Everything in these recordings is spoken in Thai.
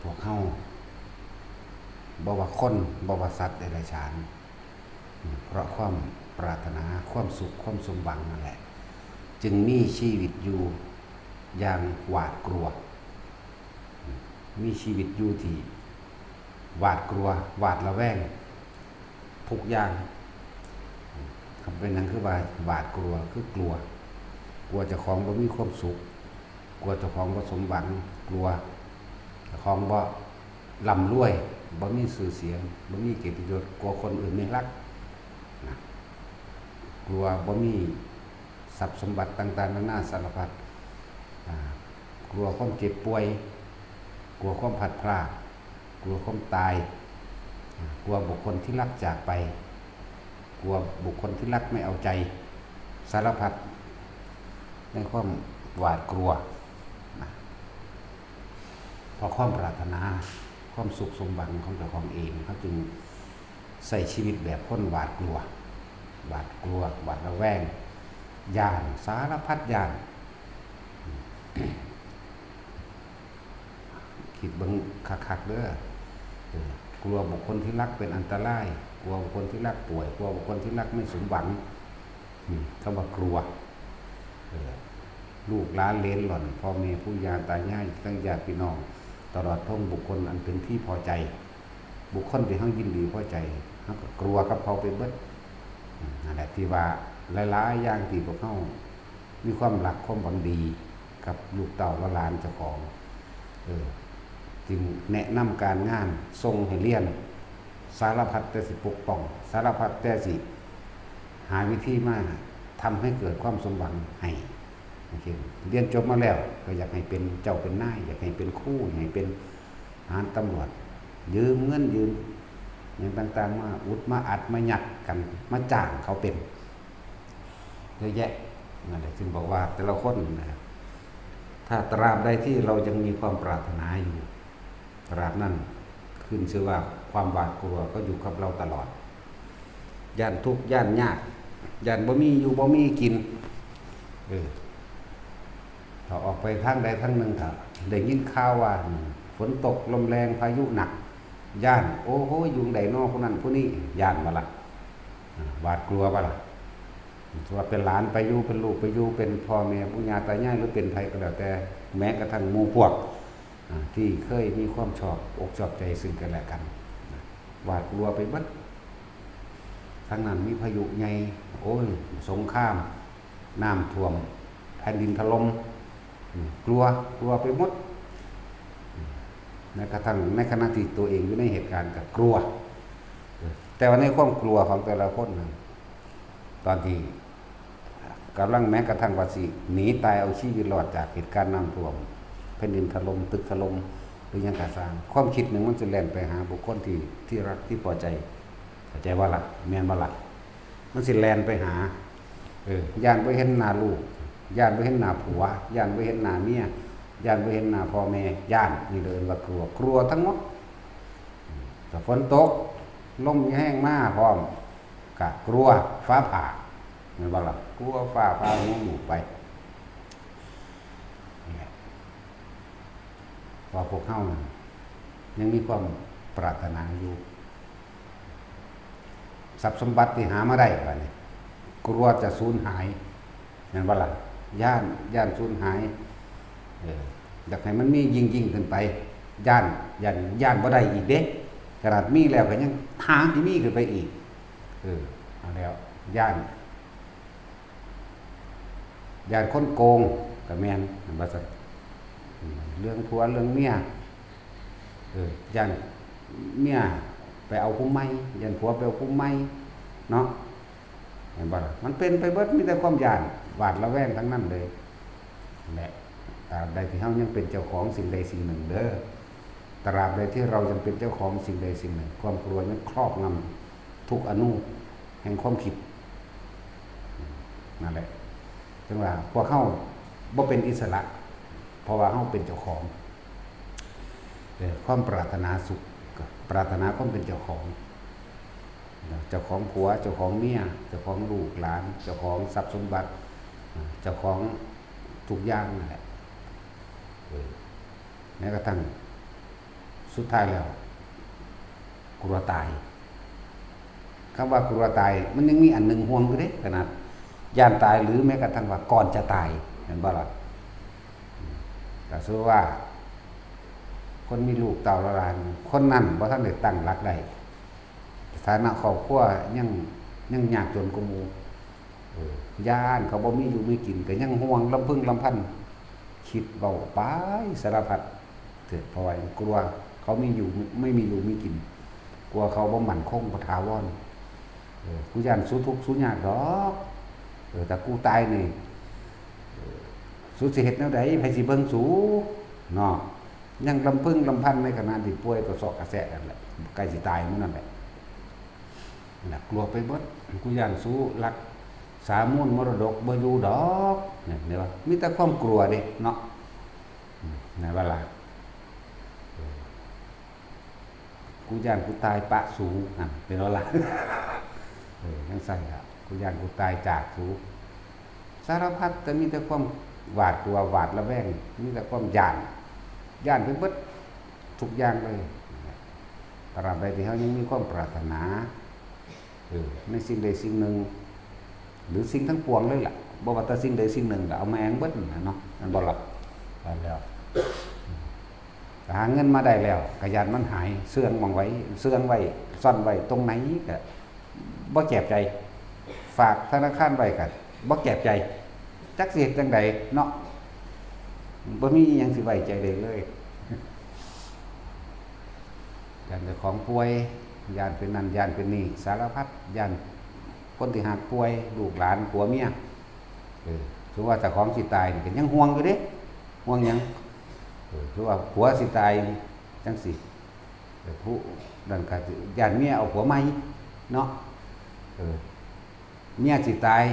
วกเฮาบ่ว่าคนบ่ว่าสัตว์ใดๆฉานเพราะความปรารถนาความสุขความสมหวังนั่นแหละจึงมีชีวิตอยู่อย่างหวาดกลัวมีชีวิตอยู่ที่หวาดกลัวหวาดระแวงทุกอย่างคำเป็นนั้นคือว่าหวาดกลัวคือกลัวเจ้าของบ่มีความสุขกลัวเจ้าของบ่สมหวังกลัวเจ้าของบ่ร่ำรวยบ่มีชื่อเสียงบ่มีเกียรติยศกลัวคนอื่นไม่รักนะกลัวบ่มีทรัพย์สมบัติต่างๆนานาสารพัดกลัวความเจ็บป่วยกลัวความพัดพลาดกลัวความตายกลัวบุคคลที่รักจากไปกลัวบุคคลที่รักไม่เอาใจสารพัดในความหวาดกลัวนะเพราะความปรารถนาความสุขสมหวังของเจ้าของเองเขาจึงใส่ชีวิตแบบคนหวาดกลัวหวาดระแวงย่านสารพัดย่านคิดเบิ่งคักๆเด้อกลัวบุคคลที่รักเป็นอันตรายกลัวบุคคลที่รักป่วยกลัวบุคคลที่รักไม่สมหวังคำว่ากลัวลูกหลานเลนหล่อนพ่อแม่ผู้ยาตายายทั้งญาติพี่น้องตลอดทั้งบุคคลอันเป็นที่พอใจบุคคลที่เฮายินดีพอใจเฮาก็กลัวกับเขาไปเบิดนั่นแหละที่ว่าหลายๆอย่างที่พวกเฮามีความรักความหวังดีกับลูกเต้าและหลานเจ้าของจึงแนะนำการงานส่งให้เรียนสารพัดแต่สิปกป้องสารพัดแต่สิหาวิธีมาทำให้เกิดความสมหวังให้เรียนจบมาแล้วก็อยากให้เป็นเจ้าเป็นนายอยากให้เป็นครูอยากให้เป็นทหารตำรวจยืมเงินยืมอย่างต่างๆมาอุดมาอัดมาหยัดกันมาจ้างเขาเป็นเยอะแยะนั่นแหละจึงบอกว่าแต่ละคนนะครับถ้าตราบใดที่เรายังมีความปรารถนาอยู่ตราบนั้นขึ้นชื่อว่าความหวาดกลัวก็อยู่กับเราตลอดย่านทุกข์ย่านยากย่านบ่มีอยู่บ่มีกินถ้าออกไปทางใดทางหนึ่งถ้าได้ยินข่าวว่าฝนตกลมแรงพายุหนักย่านโอ้โหยุงใดนอคนนั้นผู้นี้ย่านมาละหวาดกลัวบ่ล่ะว่าเป็นหลานไปอยู่เป็นลูกไปอยู่เป็นพ่อแม่ปู่ย่าตายายหรือเป็นไผก็แล้วแต่แม้กระทั่งหมู่พวกที่เคยมีความชอบอกชอบใจซึ่งกันและกันหวาดกลัวไปบัดทั้งนั้นมีพายุใหญ่โอ้ยสงครามน้ำท่วมแผ่นดินถล่มกลัวไปหมดแม้กระทั่งในขณะที่ตัวเองอยู่ในเหตุการณ์ก็กลัวแต่ว่าในความกลัวของแต่ละคนตอนที่กำลังแม้กระทั่งว่าสิหนีตายเอาชีวิตรอดจากเหตุการณ์น้ำท่วมแผ่นดินถล่มตึกถล่มหรือยังกระสร้างความคิดหนึ่งมันจะแล่นไปหาบุคคลที่รักที่พอใจเข้าใจว่าล่ะแม่นบ่ล่ะมันสิแล่นไปหาย่านบ่เห็นหน้าลูกย่านบ่เห็นหน้าผัวย่านบ่เห็นหน้าเมียย่านบ่เห็นหน้าพ่อแม่ย่านนี่เดินว่ากลัวทั้งหมดถ้าฝนตกลมแห้งมาพร้อมก็กลัวฟ้าผ่าแม่นบ่ล่ะกลัวฟ้าผ่าหูหมู่ไปว่าพวกเฮายังมีความปรารถนาอยู่ทรัพย์สมบัติที่หามาได้บัดนี้กลัวจะสูญหายนั่นว่าล่ะย่านสูญหายอยากให้มันมียิ่งขึ้นไปย่านบ่ได้อีกเด้ขนาดมีแล้วก็ยังหาที่มีขึ้นไปอีกเอาแล้วย่านคนโกงก็แม่นว่าซั่นเรื่องผัวเรื่องเมียย่านเมียไปเอาผู้ใหม่ย่านผัวไปเอาผู้ใหม่เนาะเห็นบ่ล่ะมันเป็นไปเบิดมีแต่ความย่านหวาดระแวงทั้งนั้นเลยแหละตราบใดที่เฮายังเป็นเจ้าของสิ่งใดสิ่งหนึ่งเด้อตราบใดที่เรายังเป็นเจ้าของสิ่งใดสิ่งหนึ่งความกลัวยังครอบงำทุกอนุแห่งความคิดนั่นแหละจังว่าพวกเฮาบ่เป็นอิสระเพราะว่าเฮาเป็นเจ้าของความปรารถนาสุขปรารถนาความเป็นเจ้าของผัวเจ้าของเมียเจ้าของลูกหลานเจ้าของทรัพย์สมบัติเจ้าของทุกอย่างนั่นแหละแม้กระทั่ง สุดท้ายแล้วกลัวตายคำว่ากลัวตายมันยังมีอันหนึ่งห่วงอยู่เด้ขนาดย่านตายหรือแม้กระทั่งว่าก่อนจะตายเห็นบ่ล่ะก็คือว่าคนมีลูกเต่าละลานคนนั้นบ่ทันได้ตั้งหลักได้ฐานะครอบครัวยังยากจนกว่าหมู่ย่านเขาบ่มีอยู่มีกินก็ยังห่วงลำพึงลำพันคิดเว้าไปสารพัดเกิดเพราะว่ากลัวเขามีอยู่ไม่มีอยู่มีกินกลัวเขาบ่มั่นคงบ่ถาวรกูย่านสู้ทุกข์สู้ยากดอกแต่กูตายนี่สู้สิเฮ็ดแนวใดไผสิเบิ่งสูเนาะยังลำพึงลำพันในขณะที่ป่วยก็ซอกกระแสนั่นแหละใกล้สิตายมื้อนั้นแหละน่ะกลัวไปเบิดกูย่านสู้รักสามูลมรดกบ่อยู่ดอกเนี่ยว่ามีแต่ความกลัวเด้เนาะในเวลากูย่านกูตายปะสูเป็นว่าล่ะยังสั่นครับกูย่านกูตายจากสูสารพัดแต่มีแต่ความหวาดกลัวหวาดระแวงมีแต่ความย่านไปเบิดทุกอย่างเลยตราบใดที่เฮายังมีความปรารถนาในสิ่งใดสิ่งหนึ่งหรือสิ่งทั้งปวงเลยล่ะบ่ว่าแต่สิ่งใดสิ่งหนึ่งก็เอามาแองเบิดเนาะมันบ่หลับแล้วหาเงินมาได้แล้วกระยานมันหายเสื่องมองไว้เสื่องไว้ซ่อนไว้ตรงไหนก็บ่แก็บใจฝากธนาคารไว้ก็บ่แก็บใจจักสิเฮ็ดจังไดเนาะบ่มีอิหยังสิไว้ใจได้เลยยานเจ้าของป่วยยานเป็นนั่นยานเป็นนี่สารพัดยานคนที่หากป่วยลูกหลานผัวเมียถือว่าเจ้าของสิตายนี่ก็ยังห่วงอยู่เด้ห่วงหยังถือว่าผัวสิตายจังสิผู้ดันก็ยานเมียเอาผัวใหม่เนาะเมียสิตาย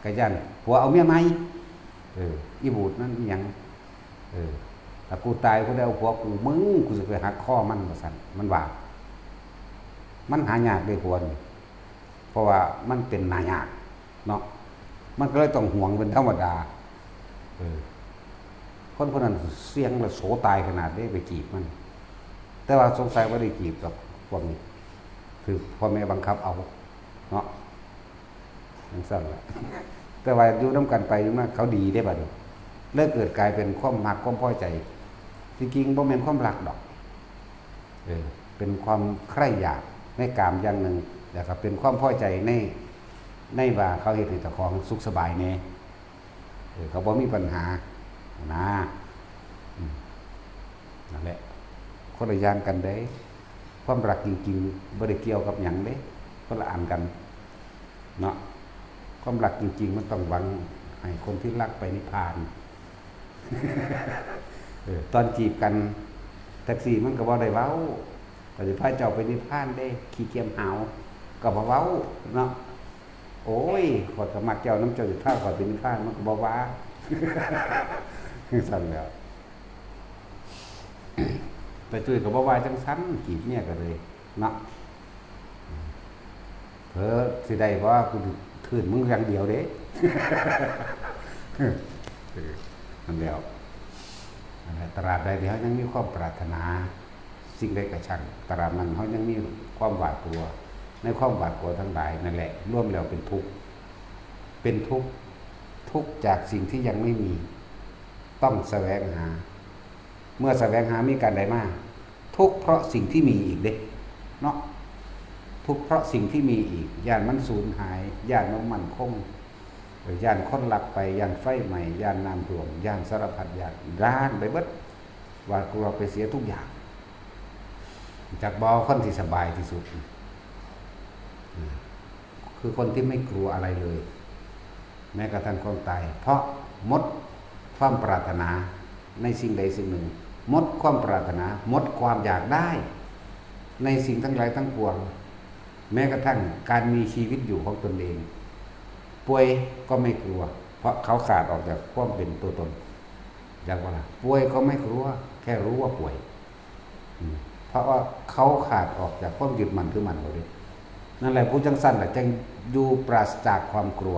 ก็ยานผัวเอาเมียใหม่อีบูดนั่นอีหยังถ้ากูตายกูได้เอาผัวกูมึงกูสิไปหักคอมันว่าซั่นมันว่ามันหายากได้ผัวนี่เพราะว่ามันเป็นนายากเนาะมันก็เลยต้องห่วงเป็นธรรมดาคนนั้นเสี่ยงและโสตายขนาดได้ไปจีบมันแต่ว่าสงสัยว่าได้จีบกับพวกนี้คือพ่อแม่บังคับเอาเนาะจังซั่นแหละแต่ว่าอยู่นำกันไปอยู่มาเขาดีได้บัดนี้เลิกเกิดกลายเป็นความรักความพอใจจริงๆบ่แม่นความรักดอกเป็นความใคร่อยากในกามอย่างหนึ่งแล้วก็เป็นความพอใจในว่าเขาเฮ็ดให้เจ้าของสุขสบายแน่เขาบ่มีปัญหานะนั่นแหละคนละอย่างกันเด้ความรักจริงๆบ่ได้เกี่ยวกับหยังเด้คนละอันกันเนาะความรักจริงๆมันต้องหวังให้คนที่รักไปนิพพานตอนจีบกันแท็กซี่มันก็บ่ได้เว้าก็สิพาเจ้าไปนิพพานได้ขี้เกียจหาวก็บ่เว้าเนาะโอ้ยขอยก็มักเจ้าน้ำเจ้าสิพาขอยไปนิพพานมันก็บ่ว่าสั่นแล้วแต่จุ้ยก็บ่ว่าจังซั่นจีบเมียก็เลยเนาะสิได้เพราะว่ากูทื่นมึงอย่างเดียวเด้นั่นแล้วตราบใดที่เขายังมีความปรารถนาสิ่งใดก็ช่างตราบนั้นเขายังมีความหวาดกลัวในความหวาดกลัวทั้งหลายนั่นแหละร่วมแล้วเป็นทุกข์ทุกข์จากสิ่งที่ยังไม่มีต้องแสวงหาเมื่อแสวงหามีการใดมาทุกข์เพราะสิ่งที่มีอีกเด้เนาะทุกข์เพราะสิ่งที่มีอีกย่านมันสูญหายย่านมันมั่นคงย่านคนหลักไปย่านไฟใหม่ย่านน้ำท่วมย่านสารพัดย่านด้านไปเบิดว่ากลัวไปเสียทุกอย่างจากบ่คนที่สบายที่สุดคือคนที่ไม่กลัวอะไรเลยแม้กระทั่งความตายเพราะหมดความปรารถนาในสิ่งใดสิ่งหนึ่งหมดความปรารถนาหมดความอยากได้ในสิ่งทั้งหลายทั้งปวงแม้กระทั่งการมีชีวิตอยู่ของตนเองป่วยก็ไม่กลัวเพราะเขาขาดออกจากความเป็นตัวตนอย่างว่าป่วยก็ไม่กลัวแค่รู้ว่าป่วยเพราะว่าเขาขาดออกจากความยึดมั่นถือมั่นเลยนั่นแหละผู้จังสั้นแหละจึงอยู่ปราศจากความกลัว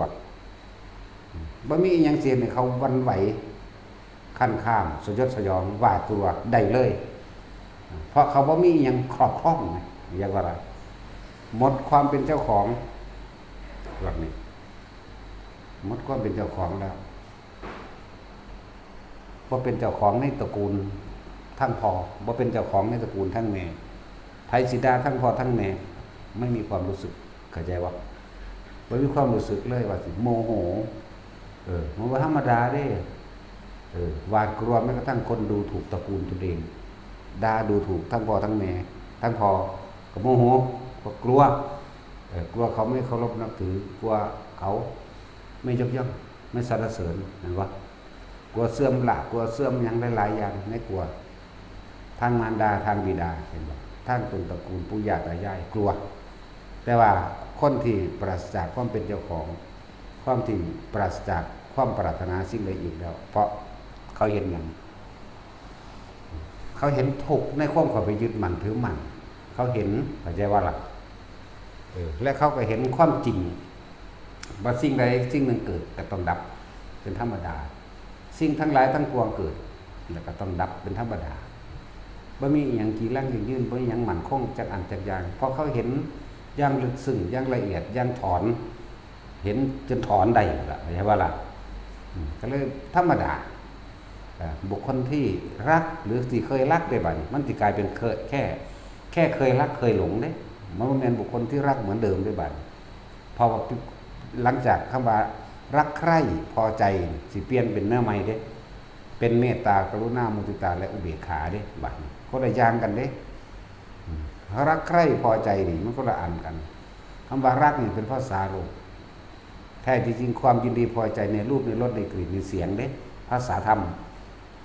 บ่มีอิหยังเสียให้เขาวันไหวขั้นข้ามสยดสยองหวาดกลัวได้เลย เพราะเขาบ่มีอิหยังครอบครองไงเรียกว่าอะไรหมดความเป็นเจ้าของแบบนี้หมดความเป็นเจ้าของแล้วบ่เป็นเจ้าของในตระกูลทั้งพ่อบ่เป็นเจ้าของในตระกูลทั้งแม่ไผสิดาทั้งพ่อทั้งแม่ไม่มีความรู้สึกเข้าใจว่าบ่มีความรู้สึกเลยว่าสิโมโหมันบ่ธรรมดาเด้หวาดกลัวแม้กระทั่งคนดูถูกตระกูลตัวเองด่าดูถูกทั้งพ่อทั้งแม่ทั้งพ่อก็โมโหก็กลัวกลัวเขาไม่เคารพนับถือกลัวเขาไม่ยกย่องไม่สรรเสริญเห็นบ่กลัวเสื่อมละกลัวเสื่อมหยังหลายๆอย่างไม่กลัวทางมารดาทางบิดาเห็นบ่ทางต้นตระกูลปู่ย่าตายายกลัวแต่ว่าคนที่ปราศจากความเป็นเจ้าของความที่ปราศจากความปรารถนาสิ่งใดอีกแล้วเพราะเขาเห็นอย่างเขาเห็นทุกข์ในความเขาไปยึดมั่นถือมั่นเขาเห็นเข้าใจว่าล่ะและเขาก็เห็นความจริงว่าสิ่งใดสิ่งหนึ่งเกิดแต่ต้องดับเป็นธรรมดาสิ่งทั้งหลายทั้งปวงเกิดแล้วก็ต้องดับเป็นธรรมดาบ่มีอย่างกี่ร่างอย่างยืนบ่มีอย่างมั่นคงจักอันจักอย่างเพราะเขาเห็นอย่างลึกซึ้งอย่างละเอียดอย่างถอนเห็นจนถอนได้ล่ะเข้าใจว่าล่ะก็เลยธรรมดาบุคคลที่รักหรือที่เคยรักได้บัดนี้มันสิกลายเป็นแค่เคยรักเคยหลงเด้มันบ่แม่นบุคคลที่รักเหมือนเดิมได้บัดพอหลังจากคำว่ารักใคร่พอใจสิเปลี่ยนเป็นเนื้อใหม่เด้เป็นเมตตากรุณามุทิตาและอุเบกขาเด้บัดนี้คนละอย่างกันเด้รักใคร่พอใจนี่มันก็ละอันกันคำว่ารักนี่เป็นภาษาโลกแท้จริงความยินดีพอใจในรูปในรสในกลิ่นในเสียงเด้ภาษาธรรม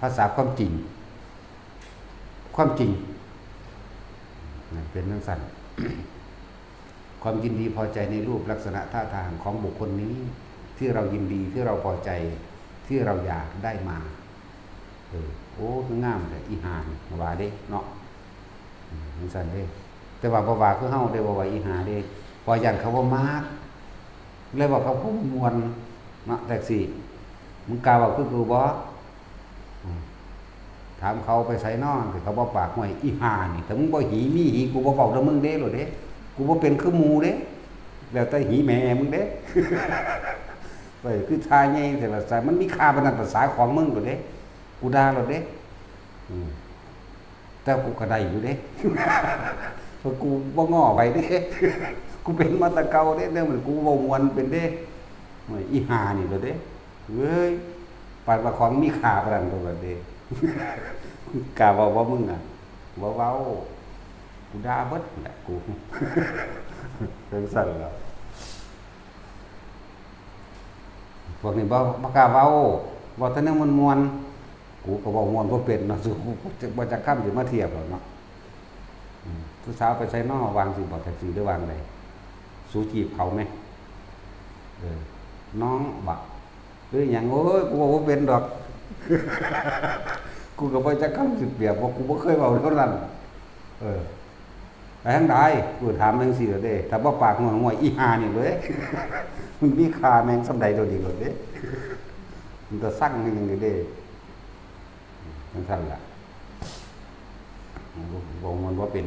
ภาษาความจริงความจริงเป็นเรื่องสั้น ความยินดีพอใจในรูปลักษณะท่าทางของบุคคลนี้ที่เรายินดีที่เราพอใจที่เราอยากได้มาโอ้คืองามแต่อีหานว่าเด้เนาะมันสั้นเด้แต่ว่าบ่ว่าคือเฮาได้บ่ว่าอีหาเด้พอยันเขาบ่มากเลยว่าเขาผู้มวลเนาะแต่สิมึงกล่าวว่าคือกูบ่ถามเขาไปใส่นอนเขาบ่ปากห้วยอีหานี่ถ้ามึงบ่หีมีหีกูบ่เฝ้าแต่มึงเด้โลดเด้กูบ่เป็นคือหมู่เด้แล้วแต่หีแม่มึงเด้ ไปคือทายใหญ่แต่ว่ามันมีค่าปานนั้นภาษาของมึงโลดเด้กูด่าโลดเด้แต่กูก็ได้อยู่เด้ เพราะกูบ่ง้อไปเด้ กูเป็นมาแตะเก่าเด้เรื่องมันกูบ่ม่วนเป็นเด้อีหานี่โลดเด้เว้ยปานว่าของมีค่าปานนั้นโลดเด้กะว่ามึงอ่ะเว้ากูด่าเบิดแหละกูเป็นสั่นแล้วพวกนี้บ่กล้าเว้าท่านนั้นม่วนกูก็บ่ม่วนบ่เป็นเนาะสู้บ่จักคำสิมาเทียบหรอกเนาะผู้สาวไปใส่นอวางสิบ่แท็กซี่ได้วางได้สู้จีบเขามั้ยน้องบักหรือหยังโอ้ยกูบ่เป็นดอก กูก็บ่จักคำสิเปรียบเพราะกูบ่เคยเว้าเท่านั้นไปทางใดกูถามจังซี่เด้ถ้าบ่ปากง่วยอีห่านี่เว้ย มึงมีค่าแม่งส่ำใดตัวดีโลดเด้มันจะสั่งให้จังได๋เด้จังซั่นล่ะบ่มันบ่เป็น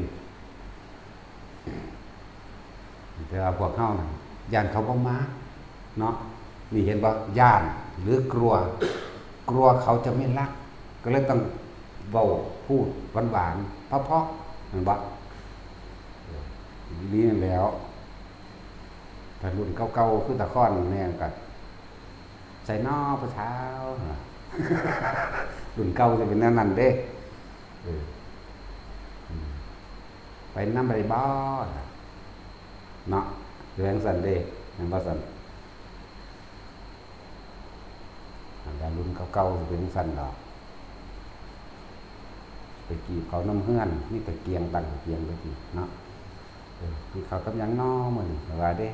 แต่ว่าพวกเฮาน่ะย่านเขาบ่มาเนาะนี่เห็นบ่ย่านหรือกลัวเขาจะไม่รักก็เลยต้องเว้าพูดหวานๆเพราะๆนั่นบ่นี่นั่นแล้วถ้ารุ่นเก่าๆคือตะค้อนแน่ก็ใส่นอผู้สาว รุ่นเก่าจะเป็นนั่นเด้ไปนำไปบ่เนาะแรงสั่นเด้ยังบ่สั่นแต่รุ่นเก่าๆจะเป็นสั่นดอกไปกีบเขาน้ำเฮือนนี่ตะเกียงตั้งตะเกียงไปทีเนาะที่เขากำยังน้อเหมือนว่าเด้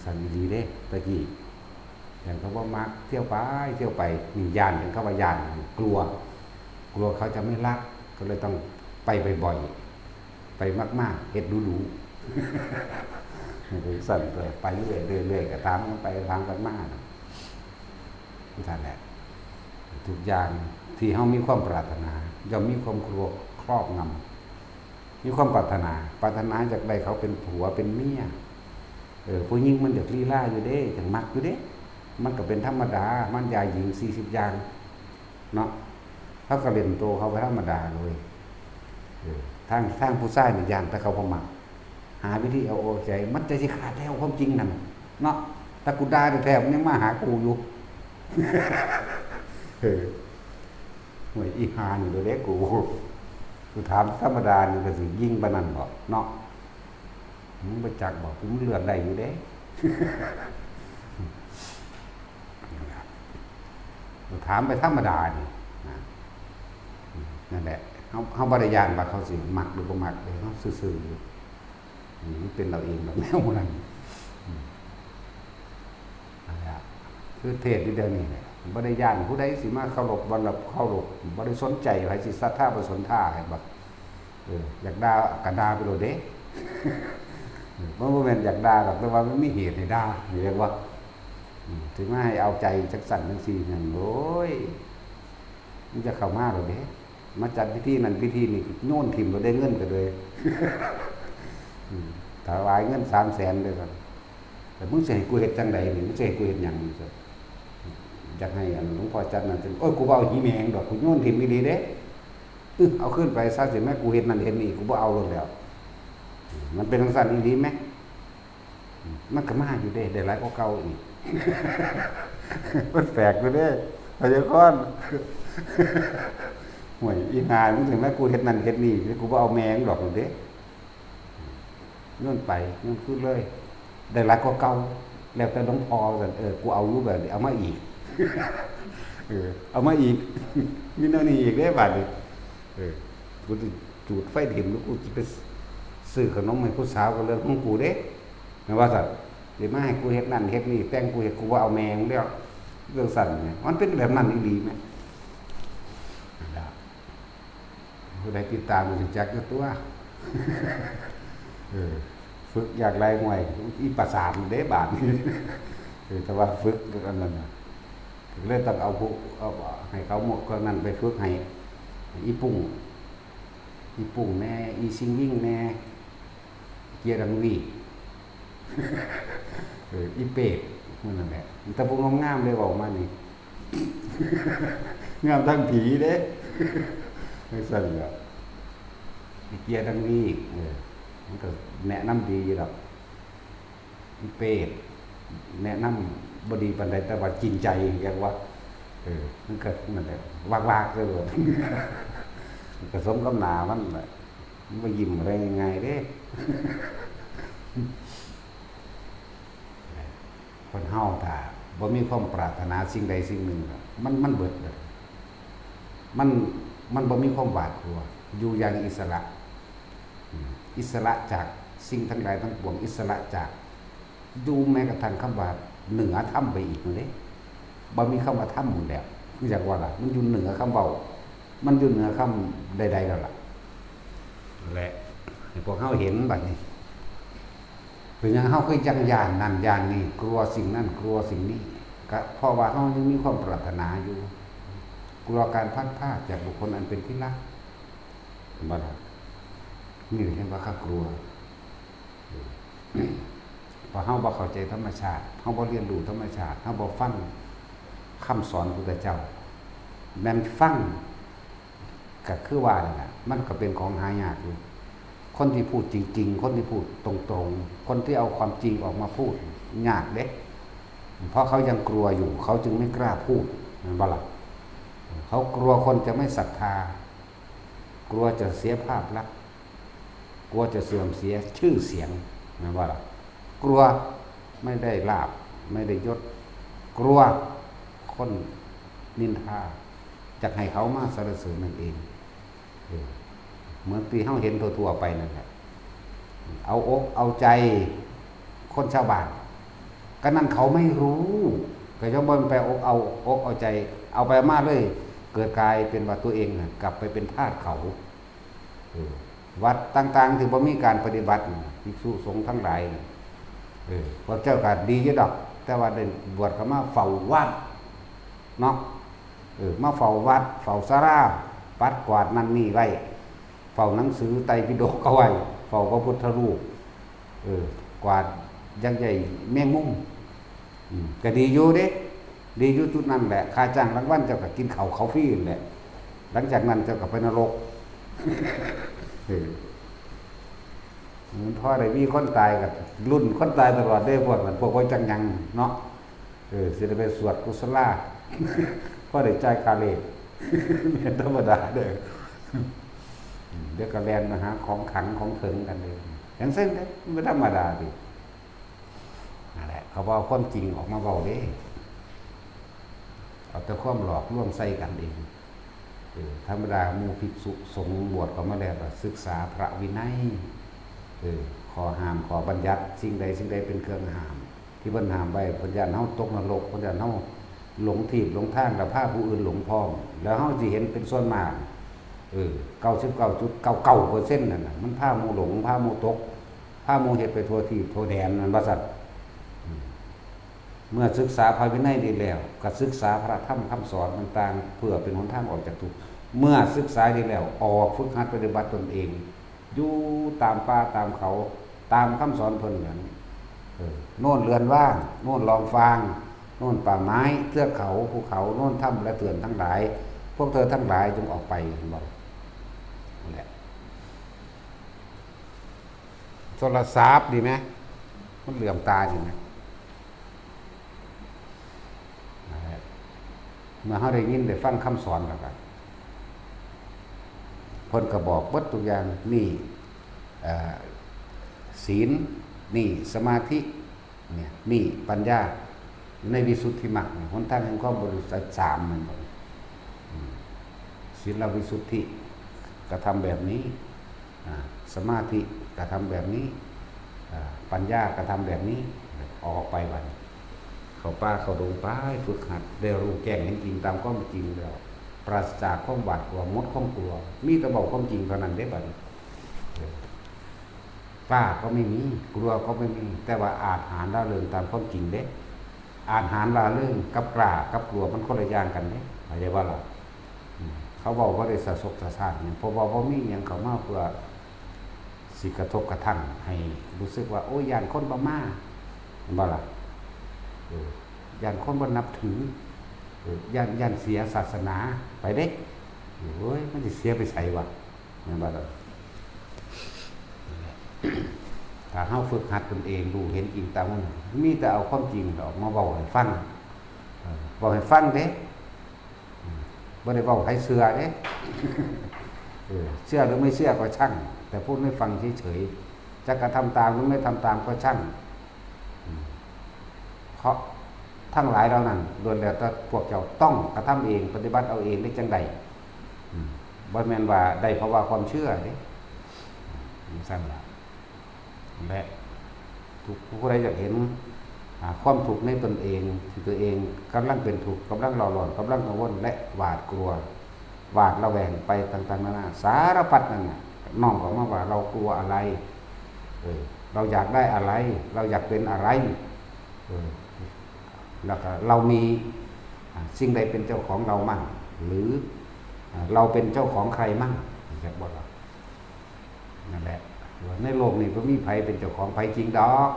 สั่นดีเด้ตะกี้อย่างเขาว่ามักเที่ยวไปนี่ย่านเป็นเขาว่าย่านกลัวเขาจะไม่รักก็เลยต้องไปบ่อยๆไปมากๆเฮ็ดดูๆ สั่นไปเรื่อยๆก็ตามกันไปทางกันมานั่นแหละทุกอย่าง ที่เฮามีความปรารถนาย่อมมีความกลัวครอบงำมีความปรารถนาจากใดเขาเป็นผัวเป็นเมียผู้หญิงมันอยากลีลาอยู่เด้จังมักอยู่เด้มันก็เป็นธรรมดามันยายหญิง40อย่างเนาะเขาก็เล่นโตเขาไปธรรมดาเลยทางผู้ชายนี่ย่านแต่เขาบ่มักหาวิธีเอาอกใจมันใจสิขาดแล้วความจริงนั่นเนาะถ้ากูด่าแท้ๆมันยังมาหากูอยู่หวยอีหานี่เด้กูถามธรรมดานี่ก็สิยิงปานนั้นบ่เนาะมึงบ่จักบ่กูเลือนได้อยู่เด้ถามไปธรรมดานี่นั่นแหละเฮาบ่ได้ย่านว่าเขาสิมักหรือบ่มักเลยเฮาซื่อๆอยู่มันเป็นเราเองแบบแนวนั้นคือเทศน์เดียวนี่แหละบ่ได้ย่านผู้ใดสิมาเคารพบ่รับเคารพบ่ได้สนใจให้สิศรัทธาบ่สนท่าให้บ่อยากด่าก็ด่าไปโลดเด้บ่แม่นอยากด่าหรอกแต่ว่ามันมีเหตุให้ด่าเรียกว่าถึงมาให้เอาใจจักสั่นจังซี่นั่นโอ้ยมันจะเข้ามาโลดเด้มาจัดพิธีนั้นพิธีนี้โยนถิ่มบ่ได้เงินก็เลยถวายเงิน 300,000เลยครับแต่มึงสิให้กูเฮ็ดจังไดนี่มึงสิให้กูเฮ็ดหยังนี่ครับอยากให้อันหลวงพ่อจัดนั่นโอ้ยกูบ่เอาหีแมงดอกกูโยนถิ่มอีหลีเด้เอาขึ้นไปซะสิแม่กูเฮ็ดนั่นเฮ็ดนี่กูบ่เอาลงแล้วมันเป็นจังซั่นอีหลีแม่มันก็มาอยู่เด้ได้หลายกว่าเก่าอีกมันแปลกอยู่เด้พยากรณ์ห่วยอีหามึงสิแม่กูเฮ็ดนั่นเฮ็ดนี่กูบ่เอาแมงดอกเด้โยนไปโยนขึ้นเลยได้หลายกว่าเก่าแล้วแต่หลวงพ่อซั่นกูเอาอยู่แบบนี้เอามาอีกเอามาอีกมีแนวนี้อีกเด้บาดนี้กูสิจูดไฟถิ่มแล้วกูสิไปซื้อขนมให้ผู้สาวก็เรื่องของกูเด้แม่ว่าซั่นสิมาให้กูเฮ็ดนั่นเฮ็ดนี่แต่งกูเฮ็ดกูบ่เอาแมงแล้วเรื่องสั่นเนี่ยมันเป็นแบบนั้นอีหลีแม่ผู้ใดติดตามสิจักอยู่ตัวฝึกอยากไรมวยอีประสาทเด้บาดนี่แต่ว่าฝึกอันนั้นเลยต้องเอาผู้ให้เขาหมดก็นั่นไปฝึกให้อีปุ่งแน่อีซิงวิ่งแน่เกียร์ดังวีอีเป็ดนั่นแหละแต่พวกงามๆเลยบอกมานี่งามทั้งผีเด้ไม่สั่นหรอกอีเกียร์ดังวีมันก็แนะนำดีอยู่หรอกอีเป็ดแนะนำบดีปานใดแต่ว่าจริงใจอย่างว่ามันเกิดมันแหละวากๆเลยผสมกับหนามันแหละมันมายิ้มอะไรง่ายๆเด้คนเฮาถ้าบ่มีความปรารถนาสิ่งใดสิ่งหนึ่งมันเบิดเลยมันบ่มีความหวาดกลัวอยู่อย่างอิสระจากสิ่งทั้งหลายทั้งปวงอิสระจากดูแม้กระทั่งคำว่าเหนือถ้ำไปอีกเลยบ่มีคำว่าถ้ำหมดแล้วคือจากว่าล่ะมันอยู่เหนือคำเบามันอยู่เหนือคำใดๆแล้วล่ะแหละพวกเฮาเห็นบัดนี้เป็นยังเฮาเคยจังยานนั่นยานนี่กลัวสิ่งนั้นกลัวสิ่งนี้ก็เพราะว่าเฮายังมีความปรารถนาอยู่กลัวการพัดพลาดจากบุคคลอันเป็นที่รักบ่ล่ะนี่เห็นว่าข้ากลัวพอเฮาบ่เข้าใจธรรมชาติเฮาบ่เรียนรู้ธรรมชาติเฮาบ่ฟังคำสอนพระพุทธเจ้าแม่นฟังก็คือว่านั่นน่ะมันก็เป็นของหายากอยู่คนที่พูดจริงๆคนที่พูดตรงๆคนที่เอาความจริงออกมาพูดยากเด้เพราะเขายังกลัวอยู่เขาจึงไม่กล้าพูดนั่นบ่ล่ะเขากลัวคนจะไม่ศรัทธากลัวจะเสียภาพลักษณ์กลัวจะเสื่อมเสียชื่อเสียงนั่นบ่ล่ะกลัวไม่ได้ลาภไม่ได้ยศกลัวคนนินทาจะให้เขามาสรรเสริญนั่นเองเหมือนที่เฮาเห็นทั่วๆไปนั่นแหละเอาอกเอาใจคนชาวบ้านก็นั่นเขาไม่รู้ก็ย่อมบ่ไปเอาใจเอาไปมาเลยเกิดกลายเป็นว่าตัวเองกลับไปเป็นทาสเขาวัดต่างๆที่บ่มีการปฏิบัติภิกษุสงฆ์ทั้งหลายพวกเจ้าก็ดีอยู่ดอกแต่ว่าได้บวชเข้ามาเฝ้าวัดเนาะ มาเฝ้าวัดเฝ้าศาลาปัดกวาดนั่นนี่ไว้เฝ้าหนังสือไตรปิฎกเอาไว้เฝ้าพระพุทธรูปกวาดยังใหญ่แมงมุมก็ดีอยู่เด้ดีอยู่จุดนั้นแหละค่าจ้างรางวัลเจ้าก็กินเขาฟรีแหละหลังจากนั้นเจ้าก็ไปนรกพ่อได้มีคนตายกับรุ่นคนตายตลอดได้พวกนั้นพวกว่าจังยังเนาะสิได้ไปสวดกุศลาพ่อได้ใจคาเลเป็นธรรมดาเด้อเดี๋ยวก็แลนมาหาของขังของเถิงกันเลยอย่างเส้นเนี่ยไม่ธรรมดาดินั่นแหละเขาบอกความจริงออกมาบอกเด้เอาแต่ความหลอกลวงใส่กันเองธรรมดามูภิกษุสงฆ์บวชก็มาแล้วศึกษาพระวินัยขอห้ามขอบัญญัติสิ่งใดเป็นเครื่องห้ามที่บัญหามไว้ปัญญาเฮาตกนรกปัญญาเฮาหลงถีบหลงทางและพาผู้อื่นหลงพร้อมแล้วเฮาสิเห็นเป็นส่วนมาก99.99%นั่นน่ะมันพาหมู่หลงพาหมู่ตกพาหมู่เฮ็ดไปทั่วที่ทั่วแดนนั่นว่าซั่นเมื่อศึกษาพระวินัยดีแล้วก็ศึกษาพระธรรมคำสอนต่างๆเพื่อเป็นหนทางออกจากทุกข์เมื่อศึกษาดีแล้วออกฝึกหัดปฏิบัติตนเองอยู่ตามป่าตามเขาตามคำสอนเพิ่นนั้นโน่นเรือนว่างโน่นลองฟางโน่นป่าไม้เทือกเขาภูเขาโน่นถ้ำและเตือนทั้งหลายพวกเธอทั้งหลายจงออกไปบอกนั่นแหละโทรศัพท์ดีไหมมันเหลื่อมตาดีไหมเมื่อเขาได้ยินได้ฟังคำสอนแล้วกันเพิ่นก็บอกเบิดทุกอย่างนี่ศีลนี่สมาธิเนี่ยนี่ปัญญาในวิสุทธิมรรคหนทางแห่งความบริสุทธิ์สามมันศีลวิสุทธิกระทำแบบนี้สมาธิกระทำแบบนี้ปัญญากระทำแบบนี้ออกไปวันเขาป่าเขาดงป้ายฝึกหัดได้รู้แจ้งเห็นจริงตามความจริงแล้วปราศจากความหวาดกลัวมดความกลัวมีแต่บอกความจริงเท่านั้นได้บัดป้าก็ไม่มีกลัวก็ไม่มีแต่ว่าอาจหารละเริงตามความจริงเด้อาจหารละเริงกับกล้ากับกลัวมันคนละอย่างกันเด้เข้าใจว่าล่ะเขาบอกว่าได้สะสกสะสานเนี่ยพอบอกว่ามีอย่างเขามาเพื่อสิกระทบกระทั่งให้รู้สึกว่าโอ้ยานคนบ่มาบ่ล่ะยานคนบ่นับถือยานเสียศาสนาไปเด้โอ้ยมันจะเสียไปใส่วะนั่นบ่ล่ะถ้าเฮาฝึกหัดตนเองรู้เห็นจริงตามมันมีแต่เอาความจริงออกมาเว้าให้ฟังเว้าให้ฟังเด้บ่ได้เว้าให้เชื่อเด้เชื่อหรือไม่เชื่อก็ช่างแต่พูดไม่ฟังเฉยๆจะกระทำตามหรือไม่ทำตามก็ช่างเพราะทั้งหลายเหล่านั้นล้วนแล้วแต่พวกเจ้าต้องกระทำเองปฏิบัติเอาเองได้จังใดบ่แม่นว่าได้เพราะว่าความเชื่อเด้สั่นล่ะและทุกผู้ใดอยากเห็นความทุกข์ในตนเองที่ตัวเองกำลังเป็นทุกข์กำลังหลอนกำลังกังวลและหวาดกลัวหวาดระแวงไปต่างๆนานาสารพัดนั่นน่ะน้อมออกมาว่าเรากลัวอะไรเราอยากได้อะไรเราอยากเป็นอะไรแล้วก็เรามีสิ่งใดเป็นเจ้าของเรามั่งหรือเราเป็นเจ้าของใครมั่งจะบอกเรานั่นแหละในโลกนี้ก็มีใครเป็นเจ้าของใครจริงดอก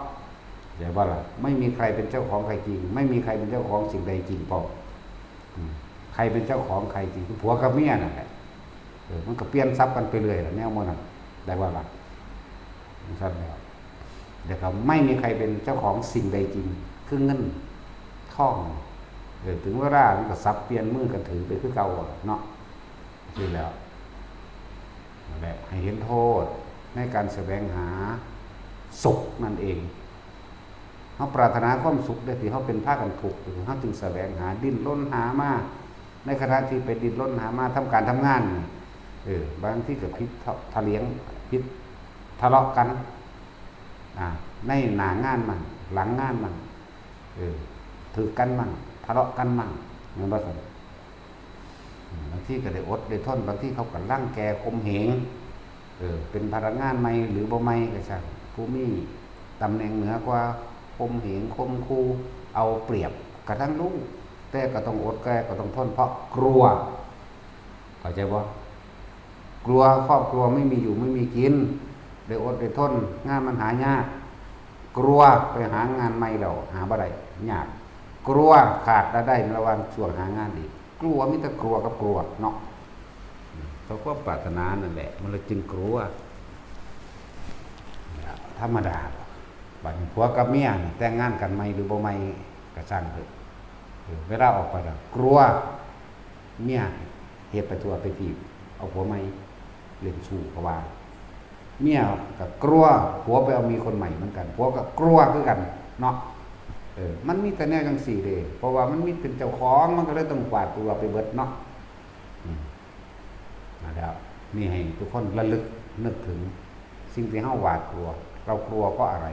อย่าว่าล่ะไม่มีใครเป็นเจ้าของใครจริงไม่มีใครเป็นเจ้าของสิ่งใดจริงเปล่าใครเป็นเจ้าของใครจริงผัวกับเมียนั่นแหละมันก็เปลี่ยนทรัพย์กันไปเรื่อยแนวมันได้ว่าล่ะใช่ไหมเดี๋ยวเขาไม่มีใครเป็นเจ้าของสิ่งใดจริงคือเงินทองถึงเวลามันก็ซับเปลี่ยนมือกันถือไปคือเก่าเนาะนี่แล้วนั่นแหละให้เห็นโทษในการแสวงหาสุขนั่นเองเขาปรารถนาความสุขได้ที่เขาเป็นภาคกันถูกเขาจึงแสวงหาดิ้นรนหามาในขณะที่ไปดิ้นรนหามาทำการทำงานบางที่เกิดพิษทะเลียงพิษทะเลาะกันในหน้างานมั่งหลังงานมั่งถือกันมั่งทะเลาะกันมั่งเหมือนว่าสันบางที่ก็ได้อดได้ทนบางที่เขาก็ร่างแกคมเหงเป็นพนักงานไม่หรือบ่ไม่ก็ช่างผู้มีตำแหน่งเหนือกว่าคมเหงคมคูเอาเปรียบกระทั่งลูก แต่ก็ต้องอดแก้ก็ต้องทนเพราะกลัวเข้าใจบ่กลัวครอบครัวไม่มีอยู่ไม่มีกินได้อดได้ทนงานมันหายากกลัวไปหางานใหม่แล้วหาบ่ได้ยากกลัวขาดได้ระหว่างช่วงหางานอีกกลัวมีแต่กลัวกับกลัวเนาะเขาก็ปรารถนานั่นแหละมันเลยจึงกลัวธรรมดาบัดนี้ผัวกับเมียแต่งงานกันใหม่หรือบ่ใหม่ก็ช่างเถอะเวลาออกไปแล้วกลัวเมียเฮ็ดไปทั่วไปทีเอาผัวใหม่เล่นชู้ก็ว่าเมียก็กลัวผัวไปเอามีคนใหม่เหมือนกันผัวก็กลัวคือกันเนาะมันมีแต่แนวจังสี่เด้เพราะว่ามันมีเป็นเจ้าของมันก็เลยต้องกวาดตัวไปเบิดเนาะแล้วนี่ให้ทุกคนระลึกนึกถึงสิ่งที่เฮาหวาดกลัวเรากลัวเพราะอะไร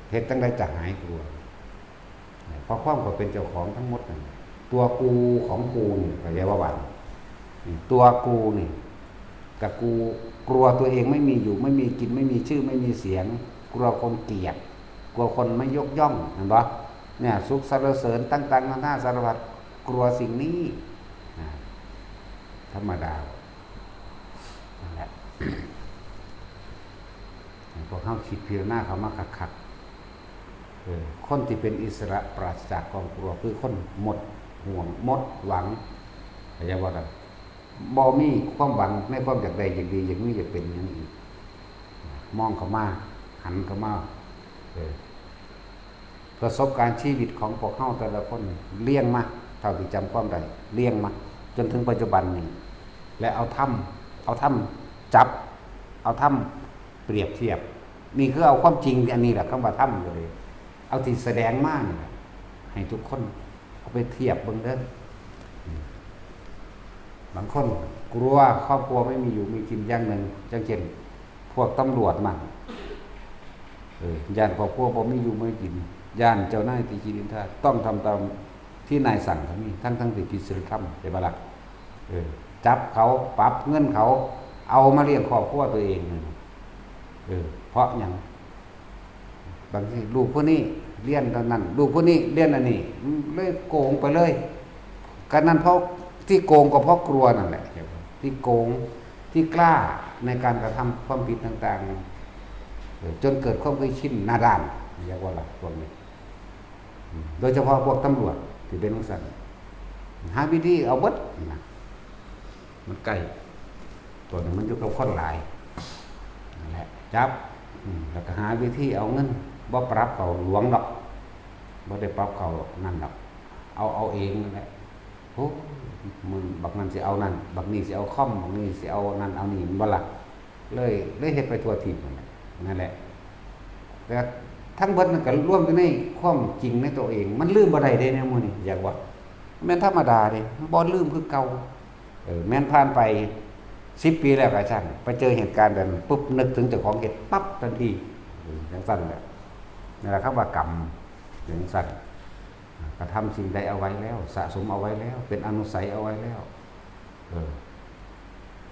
เหตุจังได๋จะหายกลัวเพราะความก็เป็นเจ้าของทั้งหมดนั่นตัวกูของกูนี่ก็เรียกว่าตัวกูนี่กับกูกลัวตัวเองไม่มีอยู่ไม่มีกินไม่มีชื่อไม่มีเสียงกลัวคนเกลียดกลัวคนไม่ยกย่องเห็นบ่เนี่ยสุขสรรเสริญต่างๆนานาสารพัดกลัวสิ่งนี้ธรรมดานั่นแหละพวกเฮาคิดพิจารณาเขามาคักๆคนที่เป็นอิสระปราศจากความกลัวคือคนหมดห่วงหมดหวังเข้าใจบ่ครับบ่มีความหวังในความอยากได้อยากดีอยากมีอยากเป็นอย่างนี้มองเข้ามาหันเข้ามาประสบการณ์ชีวิตของพวกเฮาแต่ละคนเลี้ยงมาเท่าที่จำความได้เลี้ยงมาจนถึงปัจจุบันนี้และเอาถ้ำจับเอาถ้ำเปรียบเทียบนี่คือเอาความจริงอันนี้แหละคำว่าถ้ำเลยเอาที่แสดงมานี่ให้ทุกคนเอาไปเทียบเบิ่งเด้อบางคนกลัวครอบครัวไม่มีอยู่มีกินอย่างหนึ่งจังเช่นพวกตำรวจมันย่านครอบครัวบ่มีอยู่ไม่กินย่านเจ้านายที่กินท่าต้องทำตามที่นายสั่งทั้งนี้ทั้งที่ผิดศีลธรรมใช่บ่ล่ะจับเขาปรับเงินเขาเอามาเลี้ยงครอบครัวตัวเองเพราะอย่างบางทีลูกผู้นี้เรียนตอนนั้นลูกผู้นี้เรียนอันนี้เลยโกงไปเลยกันนั้นเพราะที่โกงก็เพราะกลัวนั่นแหละที่โกงที่กล้าในการกระทำความผิดต่างๆจนเกิดความเคยชินหน้าด้านเรียกว่าอะไรพวกนี้โดยเฉพาะพวกตำรวจที่เป็นนักสันหาวิธีเอาเบิดนะมันใกล้ตัวนึงมันอยู่กับคนหลายนั่นแหละจับแล้วก็หาวิธีเอาเงินบ่ปรับเขาหลวงดอกบ่ได้ปรับเขานั่นดอกเอาเองนั่นแหละโอ้มึงบักนั้นสิเอานั่นบักนี้สิเอาค่อมบักนี้สิเอานั่นเอานี่มันบ่ล่ะเลยเฮ็ดไปทั่วทีมนั่นแหละแต่ทั้งเบิดมันก็รวมอยู่ในความจริงในตัวเองมันลืมบ่ได้เด้แนวมื้อนี้อยากว่าแม่นธรรมดาเด้บ่ลืมคือเก่าแม่นผ่านไป10 ปีแล้วก็ช่างไปเจอเหตุการณ์แบบนั้นปุ๊บนึกถึงเจ้าของเฮ็ดปั๊บทันทีจังซั่นแหละนั่นแหละคำว่ากรรมจังซั่นกระทำสิ่งใดเอาไว้แล้วสะสมเอาไว้แล้วเป็นอนุสัยเอาไว้แล้ว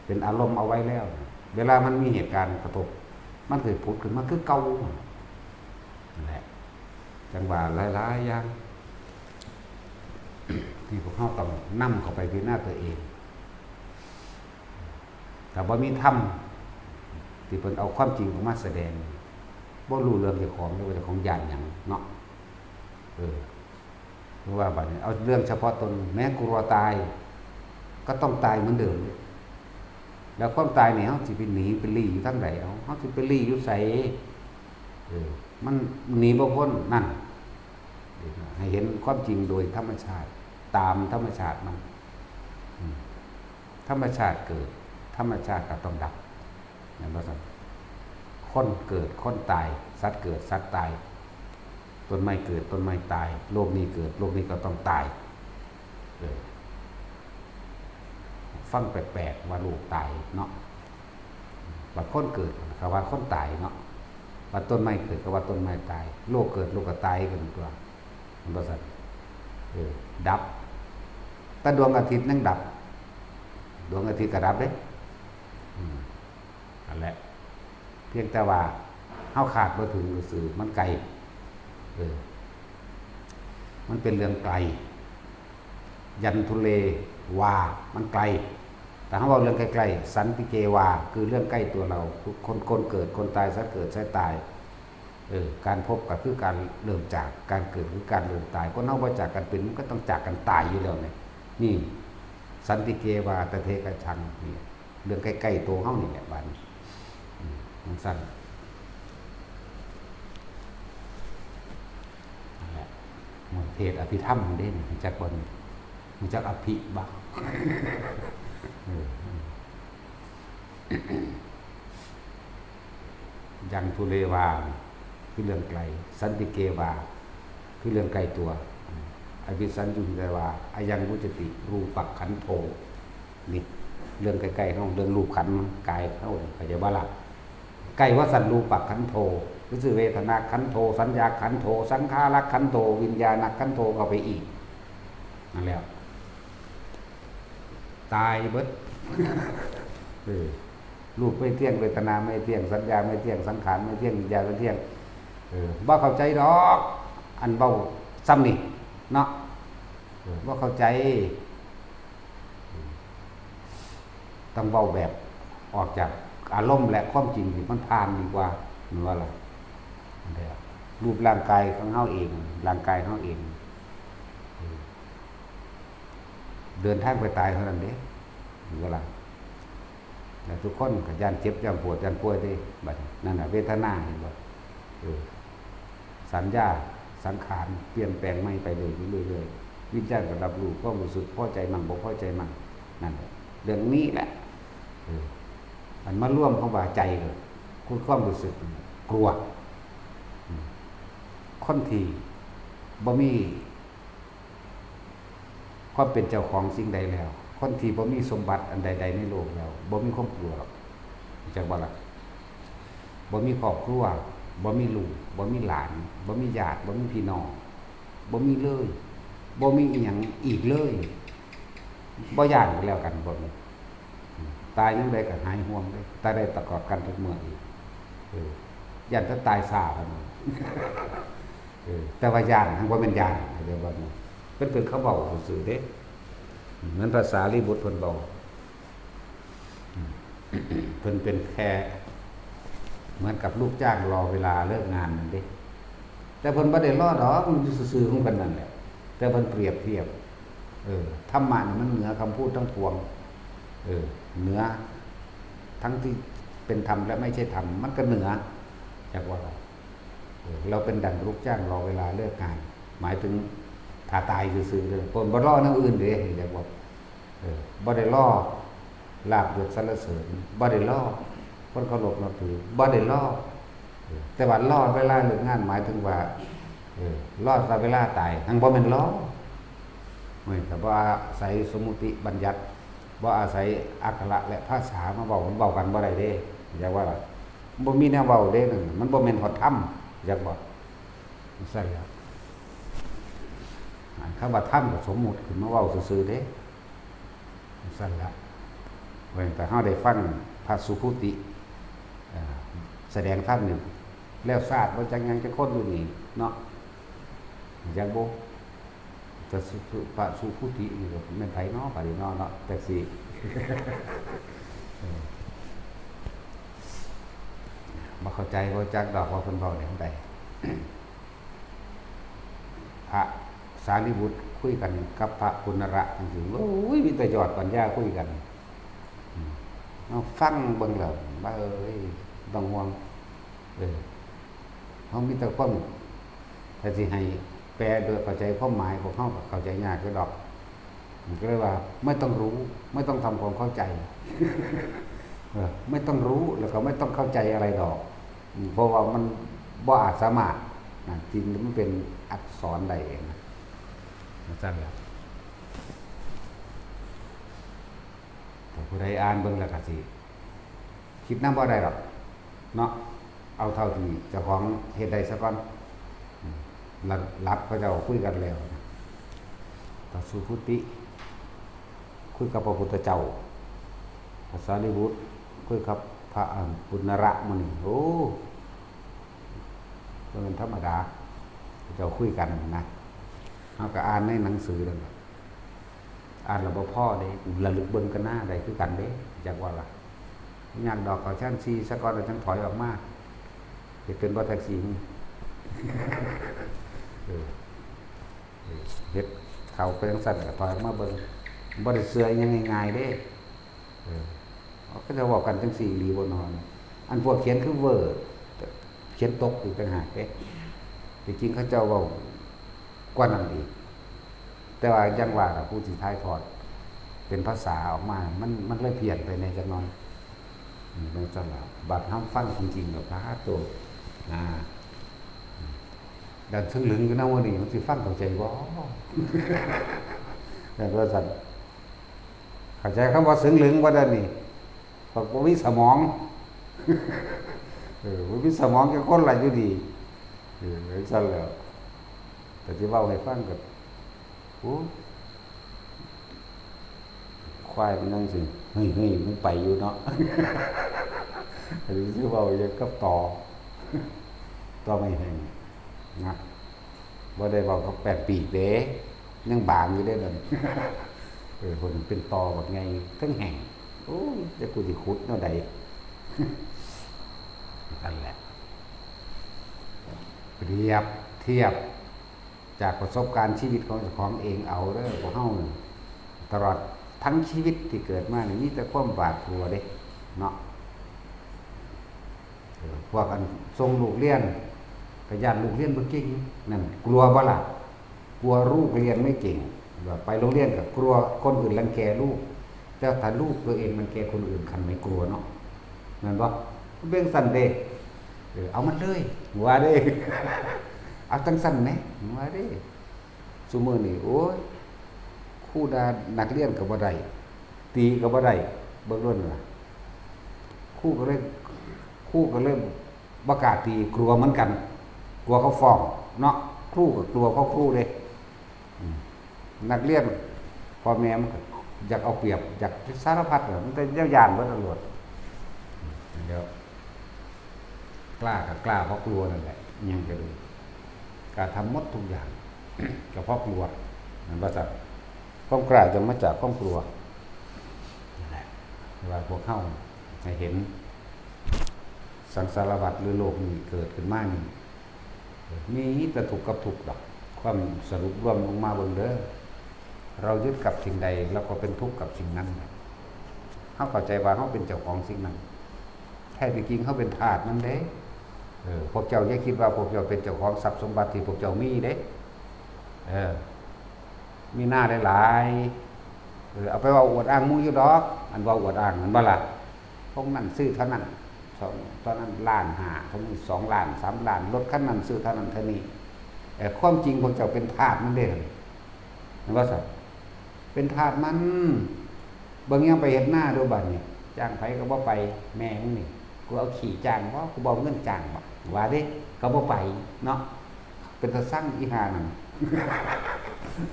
เป็นอารมณ์เอาไว้แล้วเวลามันมีเหตุการณ์กระทบมันเกิดผุดขึ้นมาคือเก่านั่นแหละจังหวะหลายๆอย่างที่พวกเขาต้องนำเข้าไปพิจารณาตัวเองแต่ว่ามีธรรมที่เพิ่นเอาความจริงออกมาแสดงบ่รู้เรื่องเจ้าของหรือว่าเจ้าของญาติหยังเนาะเพราะว่าบัดนี้เอาเรื่องเฉพาะตนแม้กลัวตายก็ต้องตายเหมือนเดิมแล้วความตายเนี่ยเฮาสิไปหนีไปลี้อยู่ทางใดเอาเฮาสิไปลี้อยู่ไสมันหนีบ่พ้นนั่นให้เห็นความจริงโดยธรรมชาติตามธรรมชาติมันธรรมชาติเกิดธรรมชาติก็ต้องดับนั่นว่าซั่นคนเกิดคนตายสัตว์เกิดสัตว์ตายต้นไม้เกิดต้นไม้ตายโลกนี้เกิดโลกนี้ก็ต้องตายฟังแปลกๆว่าโลกตายเนาะว่าคนเกิดก็ว่าคนตายเนาะว่าต้นไม้เกิดก็ว่าต้นไม้ตายโลกเกิดโลกก็ตายกันตัวมันว่าซั่นดับแต่ดวงอาทิตย์นั่งดับดวงอาทิตย์ก็ดับเด้นั่นแหละเพียงแต่ว่าเฮาขาดบ่ถึงซื่อมันไกลมันเป็นเรื่องไกล ยันทุเลวามันไกลแต่ถ้าเราเรื่องใกล้ๆสันติเกวาคือเรื่องใกล้ตัวเราคนเกิดคนตายสัตว์เกิดสัตว์ตายการพบก็คือการเริ่มจากการเกิดคือการเริ่มตายก็เน่าว่าจากกันเป็นมันก็ต้องจากกันตายอยู่แล้วเนี่ยนี่สันติเกวาตะเทกชังนี่เรื่องใกล้ๆตัวเฮานี่แหละบัดนี้มันสั้นนั่นแหละเทศอภิธรรมมันเด่นจากคนมันจากอภิบักยังทุเลวาคือเรื่องไกลสันติเกวาคือเรื่องไกลตัวอภิสันยุญเกวาอายังวุจติรูปักขันโธนี่เรื่องใกล้ๆเขาเรื่องรูปขันกายเขาเข้าใจบ้าละใกล้ว่าสันรูปักขันโธคือเวทนาขันโธสัญญาขันโธสังขารขันโธวิญญาณขันโธเข้าไปอีกนั่นแล้วตายเบิดรูปไม่เที่ยงเวทนาไม่เที่ยงสัญญาไม่เที่ยงสังขารไม่เที่ยงวิญญาณไม่เที่ยงบ่เข้าใจดอกอันเบาซ้ำนี่เนาะบ่เข้าใจต้องเบาแบบออกจากอารมณ์และความจริงมันผ่านดีกว่าเหนืออะไรรูปร่างกายของเฮาเองร่างกายเฮาเองเดินทางไปตายเท่านั้นเด้เหนืออะไรแต่ทุกคนก็ย่านเจ็บย่านปวดย่านป่วยได้บัดนั่นน่ะเวทนาเห็นบ่สัญญาสังขารเปลี่ยนแปลงไม่ไปเลยเรื่อยๆวิญญาณก็รับรู้ความรู้สึกพอใจมั่งบ่พอใจมั่งนั่นแหละเรื่องนี้แหละมันมาร่วมเข้าว่าใจเลยคุณความรู้สึกกลัวคนที่บ่มีความเป็นเจ้าของสิ่งใดแล้วคนที่บ่มีสมบัติอันใดๆในโลกแล้วบ่มีความกลัวหรอกจักบ่ล่ะบ่มีครอบครัวบ่มีลูกบ่มีหลานบ่มีญาติบ่มีพี่น้องบ่มีเลยบ่มีอีหยังอีกเลยบ่ย่านกันแล้วกันบ่มีตายยังไดก็หายห่วงเลยตายได้ตะกอดกันทุกเมื่ออีกย่านจะตายซ่ากันแต่ว่าย่านทั้งบ่แม่นย่านเดี๋ยวบ่นี้เพิ่นเขาเว้าซื่อๆเด้เหมือนภาษาลีบุตรเพิ่นเว้าเพิ่นเป็นแค่เหมือนกับลูกจ้างรอเวลาเลิกงานนั่นเด้แต่เพิ่นบ่ได้รอดอกมันอยู่ซื่อๆของเพิ่นนั่นแหละแต่เพิ่นเปรียบเทียบธรรมะนี่มันเหนือคำพูดทั้งปวงเหนือทั้งที่เป็นธรรมและไม่ใช่ธรรมมันก็เหนือจากว่าเราเป็นดั่งลูกจ้างรอเวลาเลิกงานหมายถึงถ้าตายซื่อๆเลยเพิ่นบ่รอแนวอื่นเด้จากว่าบ่ได้รอลาภยศสรรเสริญบ่ได้รอคนเคารพนับถือบ่ได้รอแต่ว่ารอเวลาเลิกงานหมายถึงว่ารอเวลาตายทั้งบ่แม่นรอไม่แต่ว่าอาศัยสมมุติบัญญัติบ่อาศัยอักขระและภาษามาเว้ามันเว้ากันบ่ได้เด้อยากว่าล่ะบ่มีแนวเว้าเด้นั่นมันบ่แม่นฮอดธรรมอยากบอกใช่ครับคำว่าธรรมก็สมมุติขึ้นมาเว้าซื่อๆเด้สั่นละเว้นแต่เฮาได้ฟังพระสุภุติแสดงธรรมนี่แล้วทราบว่าจังยังจะคนอยู่นี่เนาะจังบ่แต่พระสุภุตินี่ก็แม่นไผเนาะปานนี้เนาะแต่สิบ่เข้าใจบ่จักดอกว่าเพิ่นเว้าได้จังไดพระสารีบุตรคุยกันกับพระปุณระจังซี่โอ้ยมีแต่ยอดปัญญาคุยกันเอาฟังเบิ่งแล้วว่าเอ้ยต้องห่วงเฮามีแต่ความถ้าสิให้แปลโดยเข้าใจความหมายของเฮาก็เข้าใจยากคือดอกมันก็เลยว่าไม่ต้องรู้ไม่ต้องทำความเข้าใจไม่ต้องรู้แล้วก็ไม่ต้องเข้าใจอะไรดอกเพราะว่ามันบ่อาจสามารถจริงมันเป็นอักษรใดเองนะจังแล้วแต่ผู้ใดอ่านเบิ่งแล้วก็สิคิดนำบ่ได้หรอกเนาะเอาเท่าที่เจ้าของเฮ็ดได้ซะก่อนรับพระเจ้าคุยกันแล้วต่อสุพุติคุยกับพระพุทธเจ้าพระสารีบุตรคุยกับพระปุณระมื้อนี้โอ้เป็นธรรมดาเจ้าคุยกันนะเฮาก็อ่านในหนังสือนั่นแหละ อ่านระบบพ่อได้ระลึกเบิ่งกันหน้าได้คือกันเด้จากว่าล่ะยากดอกเขาชั้นซีสะก่อนแล้วจังถอยออกมาเฮ็ดเป็นบ่แท็กซี่เออเฮ็ดเข้าไปจังซั่นก็ถอยออกมาเบิ่งบ่ได้เสื่ออิหยังง่ายๆเด้ก็จะบอกกันจังสี่อีหลีบ่นอนอันพวกเขียนคือเวอร์เขียนตกอีกต่างหากเด้จริงๆเขาเจ้าเว้ากว่านั้นอีกแต่ว่ายังว่าล่ะผู้สิถ่ายทอดเป็นภาษาออกมามันเลยเพี้ยนไปในจักหน่อยมันซั่นล่ะบัดเฮาฟังจริงๆแล้วพระโตดันซึ่งลึงอยู่นำว่านี่มันสิฟังเข้าใจบ่แต่ว่าซั่นเข้าใจคำว่าซึ้งลึงบ่ได้นี่เพราะบ่มีสมองบ่มีสมองแค่คนละอยู่ดีซั่นแล้วแต่ที่เว้าให้ฟังก็โอ้ควายมันนั่งสิเฮ้ยมันไปอยู่เนาะหรือสิเว้าอย่างกับต่อไม่แห้งนะบ่ได้เว้ากับ8ปีกเด้ยังบางอยู่เด้นั่นคนเป็นตอแบบไงทั้งแห่งโอ้ยจะกูสิขุดเนาะใดนั่นแหละเปรียบเทียบจากประสบการณ์ชีวิตของเจ้าของเองเอาเด้อบ่เฮาตลอดทั้งชีวิตที่เกิดมานี่มีแต่ความหวาดกลัวเด้เนาะพวกอันส่งลูกเรียนก็ย่านลูกเรียนบ่เก่งนั่นกลัวบ่ล่ะกลัวลูกเรียนไม่เก่งแบบไปโรงเรียนก็กลัวคนอื่นรังแกลูกแต่ถ้าลูกตัวเองมันแกคนอื่นคันไม่กลัวเนาะแม่นบ่เบิ่งสั่นเด้เอามันเลยว่าเด้เอาจังสั่นแหมว่าเด้ซุมื้อนี้โอ้ยครูด่านักเรียนก็บ่ได้ตีก็บ่ได้เบิ่งโดนล่ะครูก็เลยบ่กล้าตีกลัวเหมือนกันกลัวเขาฟ้องเนาะครูก็กลัวเขาครูเด้นักเรียนพ่อแม่มันก็อยากเอาเปรียบอยากสารพัดมันแต่ย่านเบิดตำรวจเดี๋ยวกล้าก็กล้าเพราะกลัวนั่นแหละยังจะดูการทำหมดทุกอย่างก็เพราะกลัวนั่นว่าจักความกล้าจะมาจากความกลัวนั่นแหละว่าพวกเฮาให้เห็นสังสารวัฏหรือโลกนี้เกิดขึ้นมานี่มีแต่ทุกข์กับทุกข์ดอกความสรุปรวมลงมาเบิ่งเด้อเรายึดกับสิ่งใดเราก็เป็นทุกข์กับสิ่งนั้นเฮาเข้าใจว่าเฮาเป็นเจ้าของสิ่งนั้นแท้จริงเฮาเป็นทาสมันเด้พวกเจ้าอย่าคิดว่าพวกเจ้าเป็นเจ้าของทรัพย์สมบัติที่พวกเจ้ามีเด้มีหน้าหลายๆเอาไปว่าอวดอ้างมู่อยู่ดอกอันว่าอวดอ้างมันบ่ล่ะพวกนั้นซื้อเท่านั้นตอนนั้นล้าน5เขามี2ล้าน3ล้านรถคันนั้นซื้อเท่านั้นเท่านี้ความจริงพวกเจ้าเป็นทาสมันเด้นั่นว่าซั่นเป็นทาสมันเบิ่งยังไปเฮ็ดหน้าดูบัดนี้จ้างไผก็บ่ไปแม่มึงนี่กูเอาขี่จ้างบ่กูบ่เงินจ้างบ่ว่าเด้ก็บ่ไปเนาะเป็นตาสั่งอีห่านั่น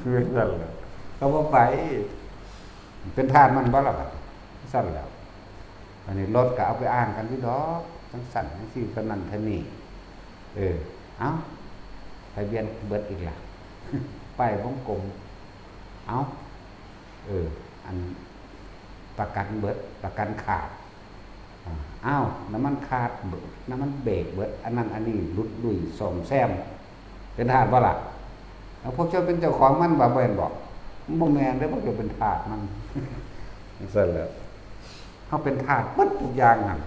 คือซั่นแหละก็บ่ไปเป็นทาสมันบ่ล่ะบัดซั่นแล้วอันนี้รถก็เอาไปอ้างกันอยู่ดอกจังสั่นจังซี่เท่านั้นเท่านี้เอ้าทะเบียนเบิดอีกล่ะป้ายวงกลมเอ้าอันประกันเบิดประกันขาดอ้าวน้ำมันขาดเบิดน้ำมันเบรกเบิดอันนั้นอันนี้รุดลุยซ่อมแซมเป็นทาสบ่ล่ะแล้วพวกเจ้าเป็นเจ้าของมันบ่แม่นบอกบ่แม่นเด้อพวกเจ้าเป็นทาสมันซั่นแหละเฮาเป็นทาสหมดทุกอย่างนั่น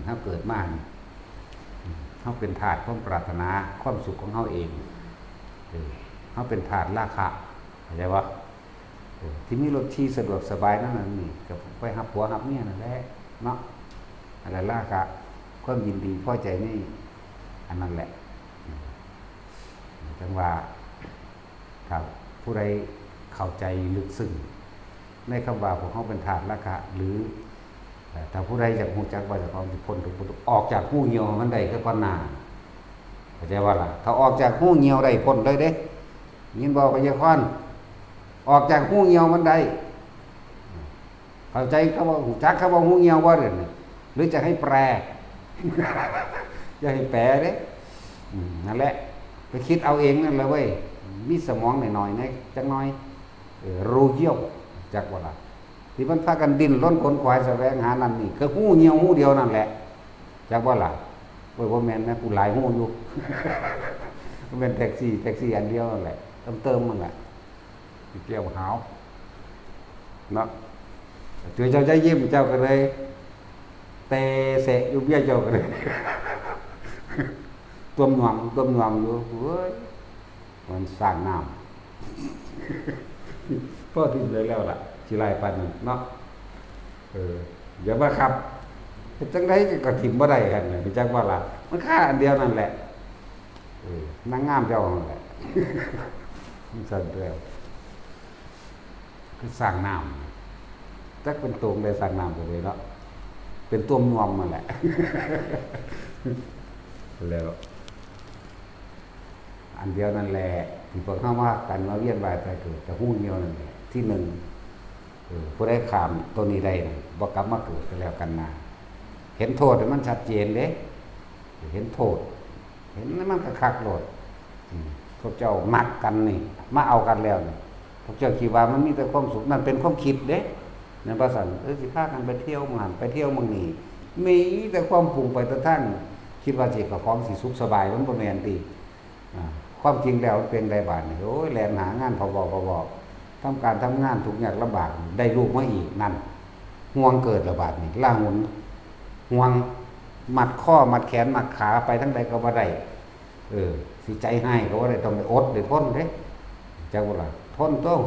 เฮาเกิดมาเฮาเป็นทาสความปรารถนาความสุขของเฮาเองเฮาเป็นทาสราคะเข้าใจบ่ที่มีรถขี่สะดวกสบายนั่นนี่ก็ไปหาผัวหาเมียนั่นแหละเนาะอะไรราคะความยินดีพอใจนี่อันนั้นแหละจังว่าครับผู้ใดเข้าใจลึกซึ้งในคำว่าพวกเขาเป็นทาสราคะหรือถ้าผู้ใดอยากรู้จักว่าเจ้าของสิพ้นทุกข์ออกจากหูเหี่ยวมันได้คือปานนาเข้าใจว่าล่ะถ้าออกจากหูเหี่ยวได้พ้นเลยเด้ยินบ่พยาคอนออกจากหูเหี่ยวมันได้เข้าใจเขาว่าหูจักเขาว่าหูเหี่ยวว่าเด้อหรือจะให้แปลอย่าให้แปลเด้นั่นแหละไปคิดเอาเองนั่นแหละเว้ยมีสมองหน่อยๆนะจักหน่อย รูเยี่ยวจักว่าล่ะที่มันพากันดิ้นรนขนขวายแสวงหานั่นนี่ก็หูเหี่ยวหูเดียวนั่นแหละจักว่าล่ะโอ้ยบ่แม่นนะกูหลายหูอยู่ มันเป็นแท็กซี่อันเดียวนั่นแหละเติมมันแหละเกี่ยวหาวเนาะช่วยเจ้าใจยิ้มเจ้าก็เลยเตะเสะอยู่เบี้ยเจ้าก็เลย ต้มหน่วงอยู่เฮ้ยมันสร้างน้ำ พ่อทิ้งเลยแล้วล่ะสิไล่ปันเนาะอย่ามาขับจังไดก็ถิ่มบ่ได้กันน่ะจักว่าล่ะมันค่าอันเดียวนั่นแหละนางงามเจ้านั่นแหละ มันสั่นแล้วคือสร้างน้ำจักเป็นตรงได้สร้างน้ำไปเลยเนาะเป็นตัวมวมมาแหละ แล้วอันเดียวนั่นแหละที่พวกเข้ามากันมาเวียนวายไปเกิดแต่หู้เดียวนั่นแหละที่หนึ่งผู้ได้ขามตัวนี้ได้บ่กลับมาเกิดไปแล้วกันนาเห็นโทษมันชัดเจนเด้เห็นโทษเห็นมันคักโลดพวกเจ้ามักกันนี่มาเอากันแล้วนี่พวกเจ้าคิดว่ามันมีแต่ความสุขนั่นเป็นความคิดเด้ในภาษาสิพากันไปเที่ยวงานไปเที่ยวเมืองนี้มีแต่ความปรุงไปแต่ทั้งคิดว่าสิกับของสิสุขสบายมันบ่แม่นติความจริงแล้วเป็นได้บาดนี่โอ้ยแล่นหางานพอทำการทำงานทุกอย่างลำบากได้ลูกมาอีกนั่นห่วงเกิดระบาดนี่ล่าหุนห่วงมัดข้อมัดแขนมัดขาไปทั้งใดก็บ่ได้สิใจให้ก็บ่ได้ต้องไปอดได้ทนเด้จักว่าล่ะทนต้อง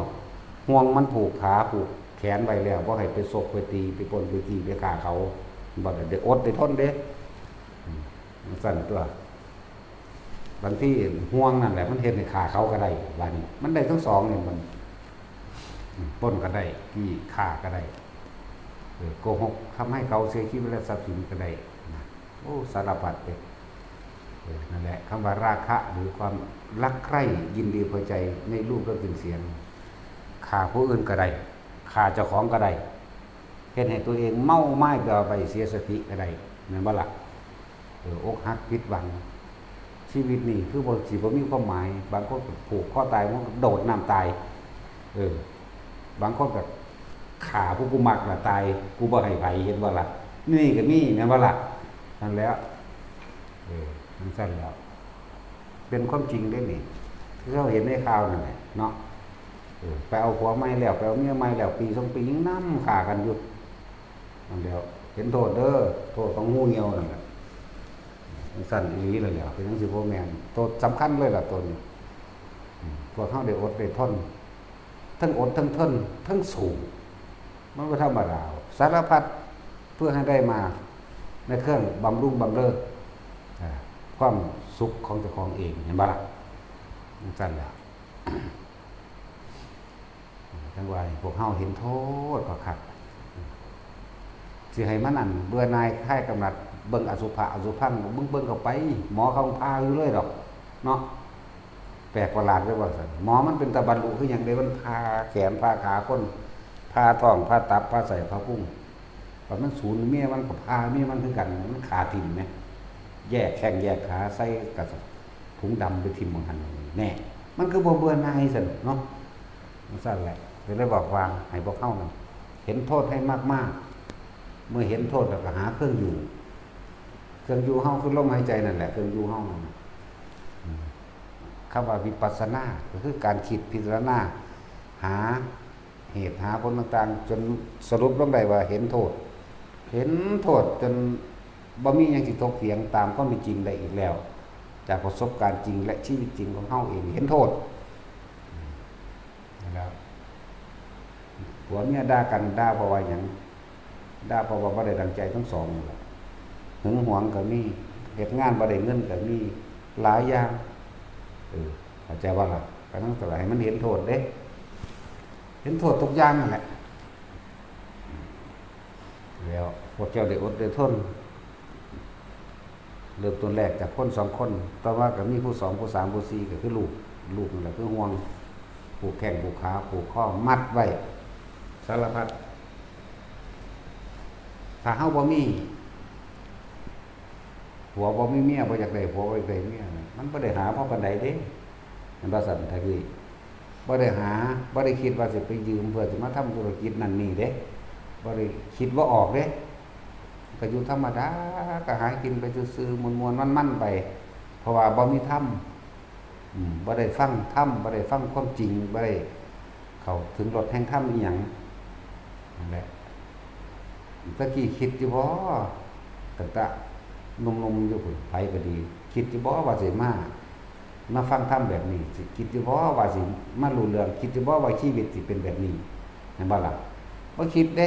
ห่วงมันผูกขาผูกแขนไว้แล้วบ่ให้ไปซกไปตีไปปนไปตีไปฆ่าเขาบ่ได้อดได้ทนเด้สั่นตัวบางที่ห่วงนั่นแหละมันเฮ็ดให้ฆ่าเขาก็ได้บาดนี้มันได้ทั้งสองนี่มันปนก็ได้ที่ฆ่าก็ได้โกหกทำให้เขาเสียชีวิตและทรัพย์สินก็ได้โอ้สารพัดเลยนั่นแหละคำว่าราคะหรือความรักใคร่ยินดีพอใจในรูปและกลิ่นเสียงฆ่าผู้อื่นก็ได้ฆ่าเจ้าของก็ได้เฮ็ดให้ตัวเองเมาไม้ก็ไปเสียสติก็ได้นั่นบ่ล่ะอกหักผิดหวังชีวิตนี่คือบ่สิบ่มีความหมายบางคนก็ผูกคอตายบางคนโดดน้ำตายบางคนก็ฆ่าผู้กูมักน่ะตายกูบ่ให้ไผเห็นบ่ล่ะนี่ก็มีนั่นบ่ล่ะนั่นแล้วมันสั้นแล้วเป็นความจริงได้นี่ที่เราเห็นในข่าวนั่นแหละเนาะไปเอาผัวใหม่แล้วไปเอาเมียใหม่แล้วปี2 ปียังนำฆ่ากันอยู่นั่นแล้วเห็นโทษเด้อโทษของงูเหี่ยวนั่นแหละมันสั้นอีหลีเลยแหละเป็นจังซี่บ่แม่นโทษสำคัญเลยล่ะตัวนี้พวกเฮาได้อดได้ทนทั้งอดทั้งทนทั้งสูงมันบ่ธรรมดาสารพัดเพื่อให้ได้มาในเครื่องบำรุงบำเรอความสุขของเจ้าของเองเห็นบ่ล่ะสั่นแล้ว จังว่าพวกเฮาเห็นโทษก็คักสิให้มันนั่นเบื่อหน่ายคลายกำหนัดเบิ่งอสุภะอสุภังเบิ่งเข้าไปหมอเขาพาอยู่เลยดอกเนาะแปลกประหลาดเลยว่าซั่นหมอมันเป็นตะบรรลุคือหยังได้มันพาแขนพาขาคนพาท้องพาตับพาไส้พาพุงตอนมันศูนย์เมียมันก็พาเมียมันคือกันมันขาทิ่มแม่แยกแข้งแยกขาใส่กับถุงดำไปทิ่มบางหันแน่มันคือบ่เบื่อหน่ายซั่นเนาะมันซั่นแหละเลยบอกวางให้บ่เข้านั่นเห็นโทษให้มากๆเมื่อเห็นโทษแล้วก็หาเครื่องอยู่เฮาคือลมหายใจนั่นแหละเครื่องอยู่เฮานั่นคำว่าวิปัสสนาก็คือการคิดพิจารณาหาเหตุหาผลต่างๆจนสรุปลงได้ว่าเห็นโทษจนบ่มีหยังสิถกเถียงตามความเป็นจริงได้อีกแล้วจากประสบการณ์จริงและชีวิตจริงของเฮาเองเห็นโทษนะครับผัวเมียด่ากันด่าเพราะว่าหยังด่าเพราะว่าบ่ได้ดังใจทั้งสองนั่นแหละหึงหวงก็มีเฮ็ดงานบ่ได้เงินก็มีหลายอย่างเข้าใจว่าล่ะก็ต้องสลายให้มันเห็นโทษเด้เห็นโทษทุกอย่างนั่นแหละแล้วพวกเจ้าได้อดได้ทนเริ่มต้นแรกจากคน2 คนต่อมาก็มีผู้2ผู้3ผู้4ก็คือลูกนั่นแหละคือห่วงผูกแข้งผูกขาผูกข้อมัดไว้สารพัดถ้าเฮาบ่มีผัวบ่มีเมียบ่อยากได้ผัวบ่อยากได้เมียมันบ่ได้หาเพราะปานใดเด้มันว่าซั่นทะกี้ บ่ได้หาบ่ได้คิดว่าสิไปยืมเพื่อสิมาทำธุรกิจนั่นนี่เด้บ่ได้คิดบ่ออกเด้ก็อยู่ธรรมดาก็หากินไปซื่อๆม่วนๆมันๆไปเพราะว่าบ่มีธรรมบ่ได้ฟังธรรมบ่ได้ฟังความจริงบ่ได้เข้าถึงรสแห่งธรรมอีหยังนั่นแหละตะกี้คิดอยู่บ่ตั้งแต่หนุ่มๆอยู่พุ่นไผก็ดีคิดอยู่บ่ว่าสิมาฟังธรรมแบบนี้สิคิดอยู่บ่ว่าสิมารู้เรื่องคิดอยู่บ่ว่าชีวิตสิเป็นแบบนี้เห็นบ่ล่ะบ่คิดเด้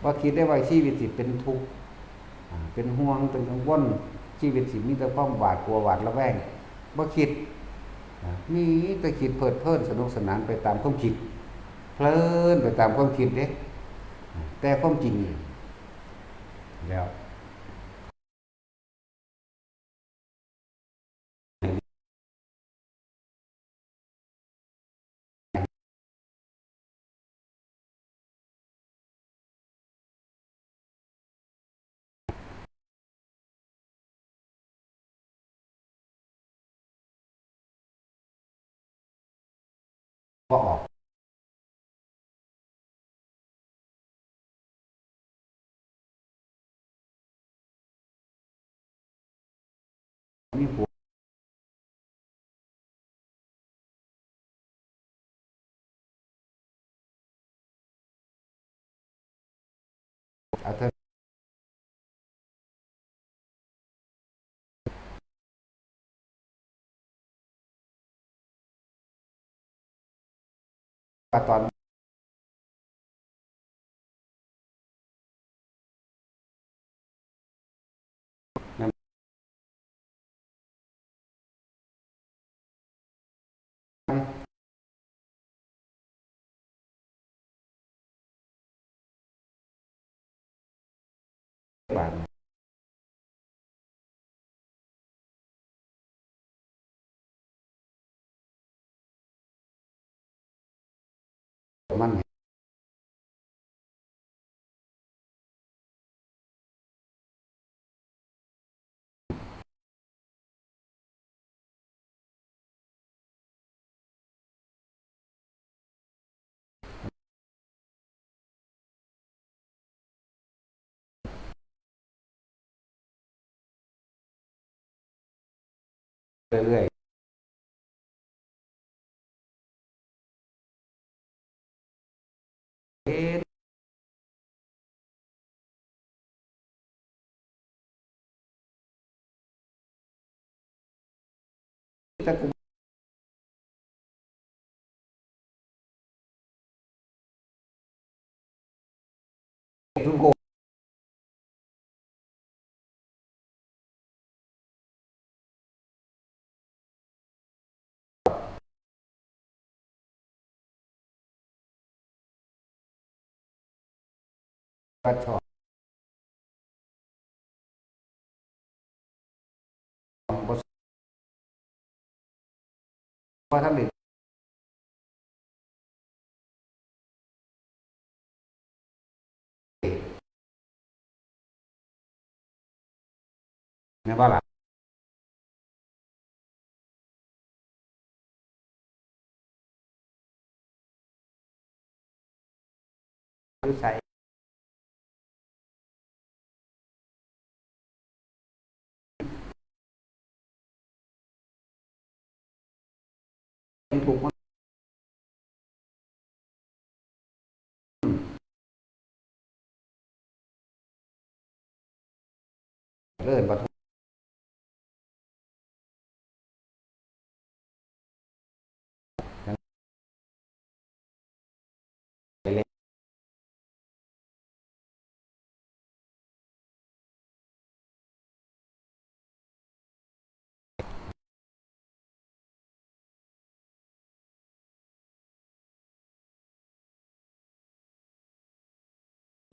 บ่คิดได้ว่าชีวิตสิเป็นทุกข์เป็นห่วงเป็นกังวลชีวิตสิมีแต่ความหวาดกลัวหวาดระแวงบ่คิดมีแต่คิดเพลิดเพลินสนุกสนานไปตามความคิดเพลินไปตามความคิดเด้แต่ความจริงแล้วบ่ออกมีผัวเอาเถอะว่าตอนนั้นบาดมันเรื่อยๆแต่กูทุกโกก็ชอบบ่ว่าทำได้แม่นบ่ล่ะอยู่ไสทุกข์มันเอิ้นว่าทุกข์ไปเลย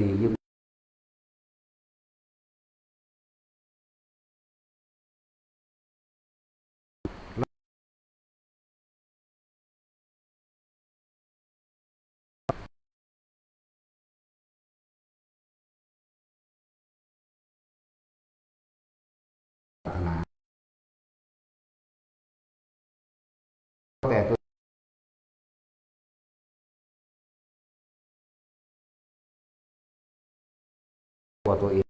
นี่อยู่ปรารถนาแต่ตัว ตัวเอง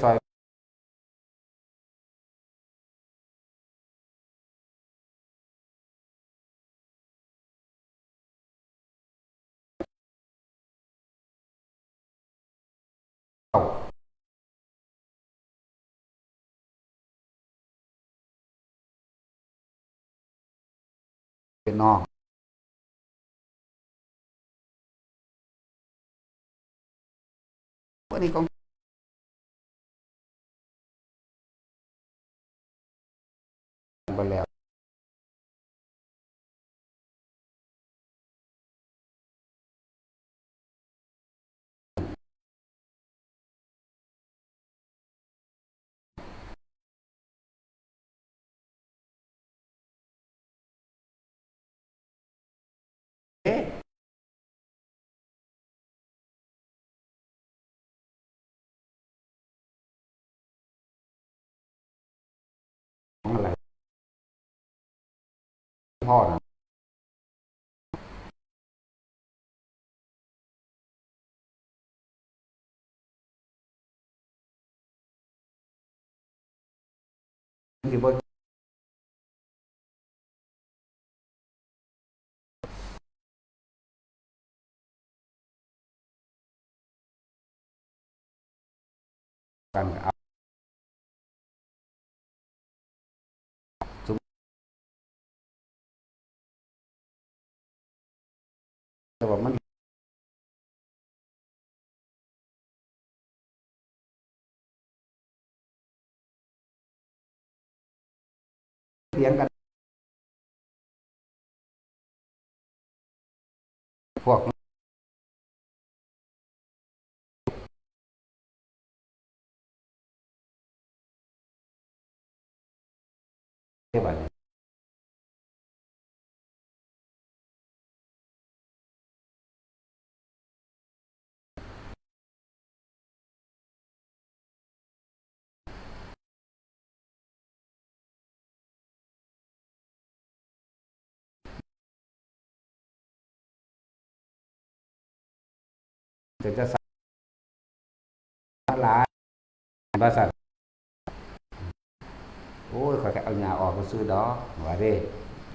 ซอยเข้าเป็นน้องวันนี้ก็ไปแล้วเอ๊ะของอะไรพ่อนะที่บ่กันเอาสมมติว่ามันเถียงกันพวกนี้บัดนี้จะสลายภาษาโอ้ยขอยแค่เอาหญ้าออกก็ซื้อดอกว่าเด้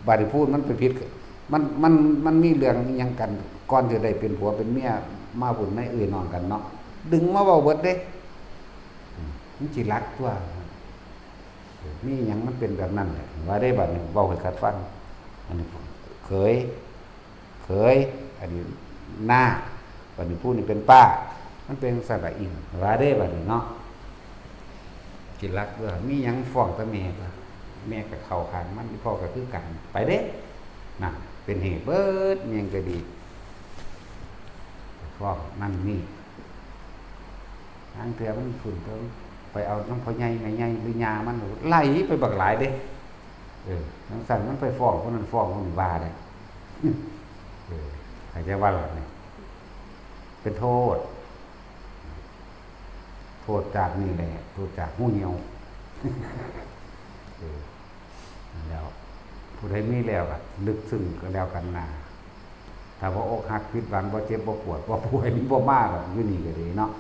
บาดนี้พูดมันเป็นพิษมันมีเรื่องอิหยังกันก่อนจะได้เป็นผัวเป็นเมียมาบุญไม่เอ่ยนอนกันเนาะดึงมาเว้าเบิดเด้มันสิรักตัวมีหยังมันเป็นแบบนั้นแหละว่าได้บัดนี้เว้าให้กัดฟังอันนี้เคยเคยอันนี้หน้าบัดนี้พูดนี่เป็นป้ามันเป็นสระอิงว่าได้บัดนี้เนาะสิรักด้วยมีหยังฟ้องตะแม่ก็แม่ก็เข้าข้างมันพ่อก็คือกันไปเด้นะเป็นเหตุเบิดอิหยังก็ดีฟ้องนั่นนี่ทางเทื่อมันฝุ่นเติมไปเอาน้ำพ่อใหญ่แม่ใหญ่หรือยามันไหลไปบักหลายเด้จังซั่นมันไปฟ้องคนนั้นฟ้องคนนี้ว่าได้เข้าใจว่าล่ะนี่เป็นโทษจากนี่แหละโทษจากหูเหี่ยวแล้วผู้ใดมีแล้วก็ลึกซึ้งก็แล้วกันนาถ้าว่าอกหักผิดหวังบ่เจ็บบ่ปวดบ่ป่วยมีบ่มาก็อยู่นี่ก็ดีเนาะ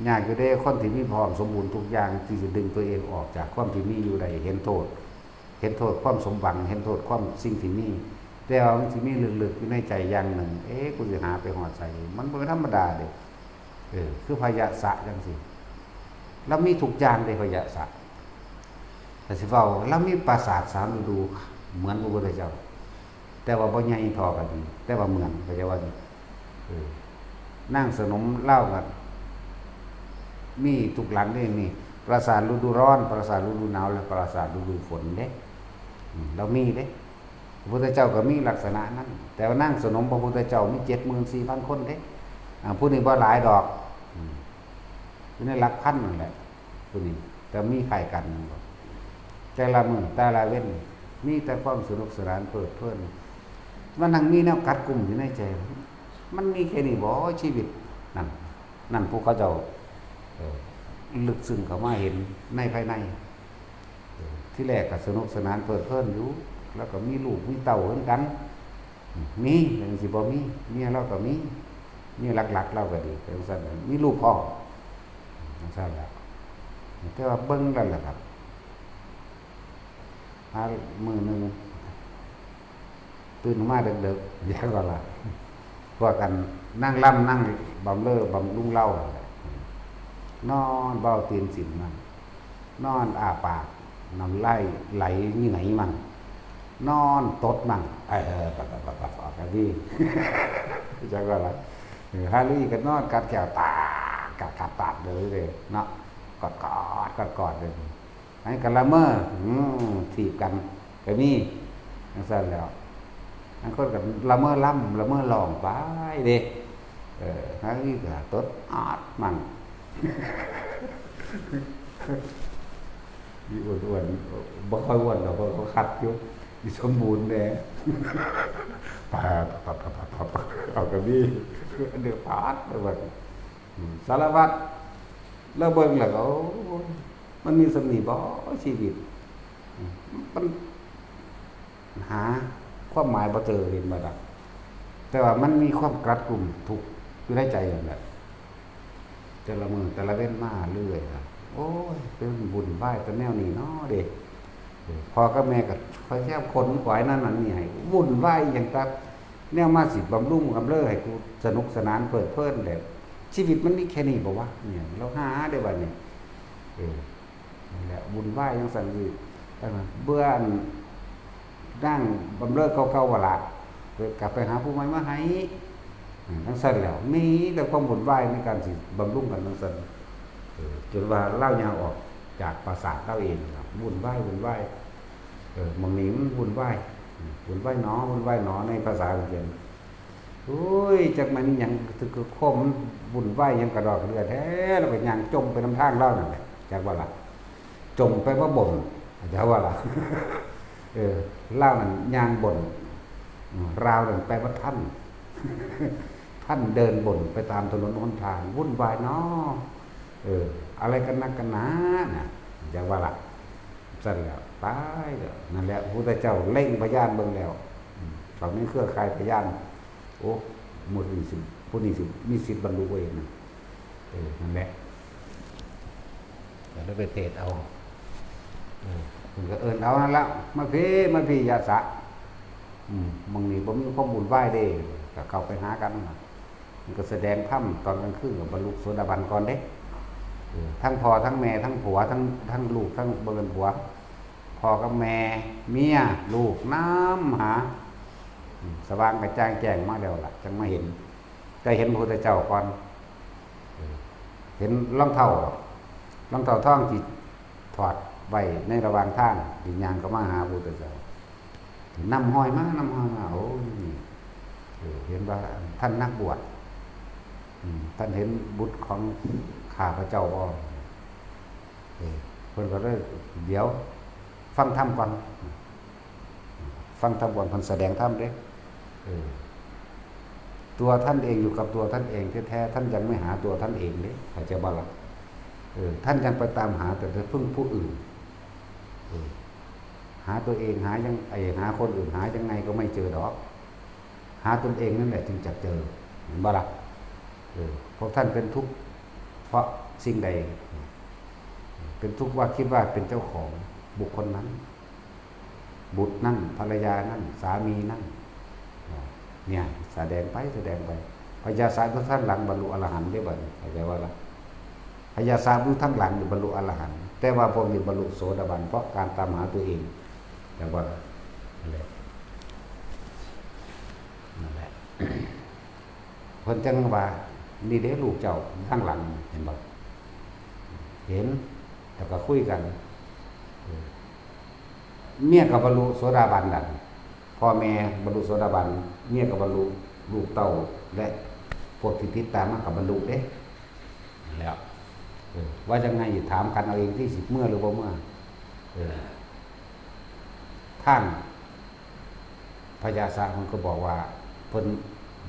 ยากอยู่เด้คนที่มีพร้อมสมบูรณ์ทุกอย่างที่จะดึงตัวเองออกจากความที่มีอยู่ได้เห็นโทษความสมหวังเห็นโทษความสิ่งที่มีแต่ว่ามันสิมีลึกๆอยู่ในใจอย่างหนึ่งกูสิหาไปฮอดใส่มันบ่ธรรมดาเด้คือพยาสะจังซี่แล้วมีทุกอย่างในพยาศาสตร์แต่สิเว้าแล้วมีปราสาท3ฤดูเหมือนพระพุทธเจ้าแต่ว่าบ่ใหญ่พอกันแต่ว่าเหมือนพระเจ้าว่านั่งสนมเล่ากันมีทุกหลังได้มีปราสาทฤดูร้อนปราสาทฤดูหนาวและปราสาทฤดูฝนเด้เรามีเด้พระพุทธเจ้าก็มีลักษณะนั้นแต่ว่านั่งสนมพระพุทธเจ้ามี 74,000 คนเด้ผู้นี้บ่หลายดอกอยู่ในหลักพันนั่นแหละตัวนี้แต่มีไข่กันแต่ละมื้อแต่ละเว้นมีแต่ความสนุกสนานเพลิดเพลิน มันนั่งมีแนวกัดกลุ่มอยู่ในใจมันมีแค่นี้บ่ชีวิตนั่นพวกเขาเจ้าลึกซึ้งเข้ามาเห็นในภายในที่แรกก็สนุกสนานเพลิดเพลินอยู่แล้วก็มีลูกมีเต่าเหมือนกันมีอย่างสิบ่มีเมียเราก็มีหลักๆเราก็ดีเป็นซั่นมีลูกพ่อจังซั่นแล้วแต่ว่าเบิ่งแล้วล่ะครับมื้อนึงตื่นมาดึกๆอย่างก็ล่ะพวกกันนั่งล่ำนั่งบำเรอบำรุงเล่านอนเบ้าตีนสินมันนอนอ้าปากน้ำไหลนี่ไหนมันนอนตดมันปัดกันดีจังว่าล่ะฮารี่ก็นอนกัดแก้วตากัดตาเลยเนาะกอดเลยให้กันละเมอถีบกันก็มีจังซั่นแล้วอันคนก็ละเมอล่ำละเมอหลองไปเด้ฮารี่ก็ตดอาดมันมีอ้วนๆบ่ค่อยอ้วนดอกเขาคัดอยู่มีสมบูรณ์แน่ปาเอากระบี่เดือดปาดไปหมดสารพัดแล้วเบิ่งแล้วก็มันมีสำนีบ่ชีวิตมันหาความหมายบ่เจอเห็นบ่ล่ะแต่ว่ามันมีความกรัดกลุ่มทุกอยู่ในใจนั่นแหละแต่ละมื้อแต่ละเว้นมาเรื่อยครับโอ้ยเป็นบุญไหว้แต่แนวนี้เนาะเด้พอกับแม่ก็คอยแค่คนขวายนั่นนี่ให้บุญไหว้อย่างตับแนวมาสิบำรุงกำเริบให้กูสนุกสนานเพลิดเพลินแหละชีวิตมันมีแค่นี้บ่วะเนี่ยเราหาได้บ่เนี่ยนั่นแหละบุญไหว้ยังสั่นอยู่เบื่อนั่งบำเรอเก่าๆว่าละกลับไปหาผู้ใหม่มาให้ทั้งสั่นแล้วมีแต่ความบุญไหว้ในการสิบำรุงกันทั้งสั่นจนว่าเล่ายาวออกจากปราสาทเล่าเองครับบุญไหว้บางนี้มันบุญไหว้หนอในภาษาเรียนโอ้ยจากมันยังคือคมบุญไหว้ยังกระดอกเรือแท้แล้วไปยังจมไปน้ำทางเล่านั่นแหละจากว่าละจมไปว่าบ่นจากว่าละเล่านั่นยางบ่นราวนั่นแปลว่าท่านเดินบ่นไปตามถนนหนทางวุ่นวายเนาะอะไรกันนักกันหนาน่ะอย่างว่าล่ะสั่นแล้วตายแล้วนั่นแหละพระพุทธเจ้าเล่งพยานเบิ่งแล้วฝั่งนี้เครือข่ายพยานโอ้หมดนี้สิผู้นี้สิมีสิทธิ์บรรลุเองนั่นแหละแล้วไปเทศเอาคุณก็เอานั่นละมาพี่ยาสะมึงนี่บ่มีข้อมูลไหว้เด้ก็เข้าไปหากันมันก็แสดงธรรมตอนกลางคืนกับบรรลุโสดาบันก่อนเด้ทั้งพ่อทั้งแม่ทั้งผัวทั้งลูกทั้งเบิ่นผัวพ่อกับแม่เมียลูกน้ำหาสว่างกระจ่างแจ้งมาแล้วล่ะจังมาเห็นก็เห็นพระพุทธเจ้าก่อนเห็นรองเท้าท่องที่ถอดไว้ในระหว่างทางวิญญาณก็มาหาพระพุทธเจ้านำห้อยมาโอ้เห็นว่าท่านนักบวชท่านเห็นบุตรของข้าพระเจ้าบ่เพิ่นก็เลยเดี๋ยวฟังธรรมก่อนเพิ่นแสดงธรรมเด้ตัวท่านเองอยู่กับตัวท่านเองแท้ๆท่านยังไม่หาตัวท่านเองเด้เข้าใจบ่ล่ะท่านยังไปตามหาแต่พึ่งผู้อื่นหาตัวเองหาคนอื่นหายังไงก็ไม่เจอดอกหาตนเองนั่นแหละจึงจะเจอเห็นบ่ล่ะเพราะท่านเป็นทุกข์เพราะสิ่งใดเป็นทุกข์ว่าคิดว่าเป็นเจ้าของบุคคลนั้นบุตรนั่นภรรยานั่นสามีนั่นเนี่ยแสดงไปพญาสาทุกท่านหลังบรรลุอรหันต์ได้บ่เข้าใจว่าล่ะพญาสาทุกท่านหลังบรรลุอรหันต์แต่ว่าพวกนี้บรรลุโสดาบันเพราะการตามหาตัวเองอย่างว่านั่นแหละเพิ่นจังว่านี่เด้ลูกเจ้าข้างหลังเห็นบ่เห็นแล้วก็คุยกันเมียก็บรรลุโสดาบันนั่นพ่อแม่บรรลุโสดาบันเมียก็บรรลุลูกเต้าและพวกที่ติดตามมาก็บรรลุเด้แล้วว่าจังไงถามกันเอาเองที่สิเมื่อหรือบ่เมื่อท่าน พญาสะมันก็บอกว่าเพิ่น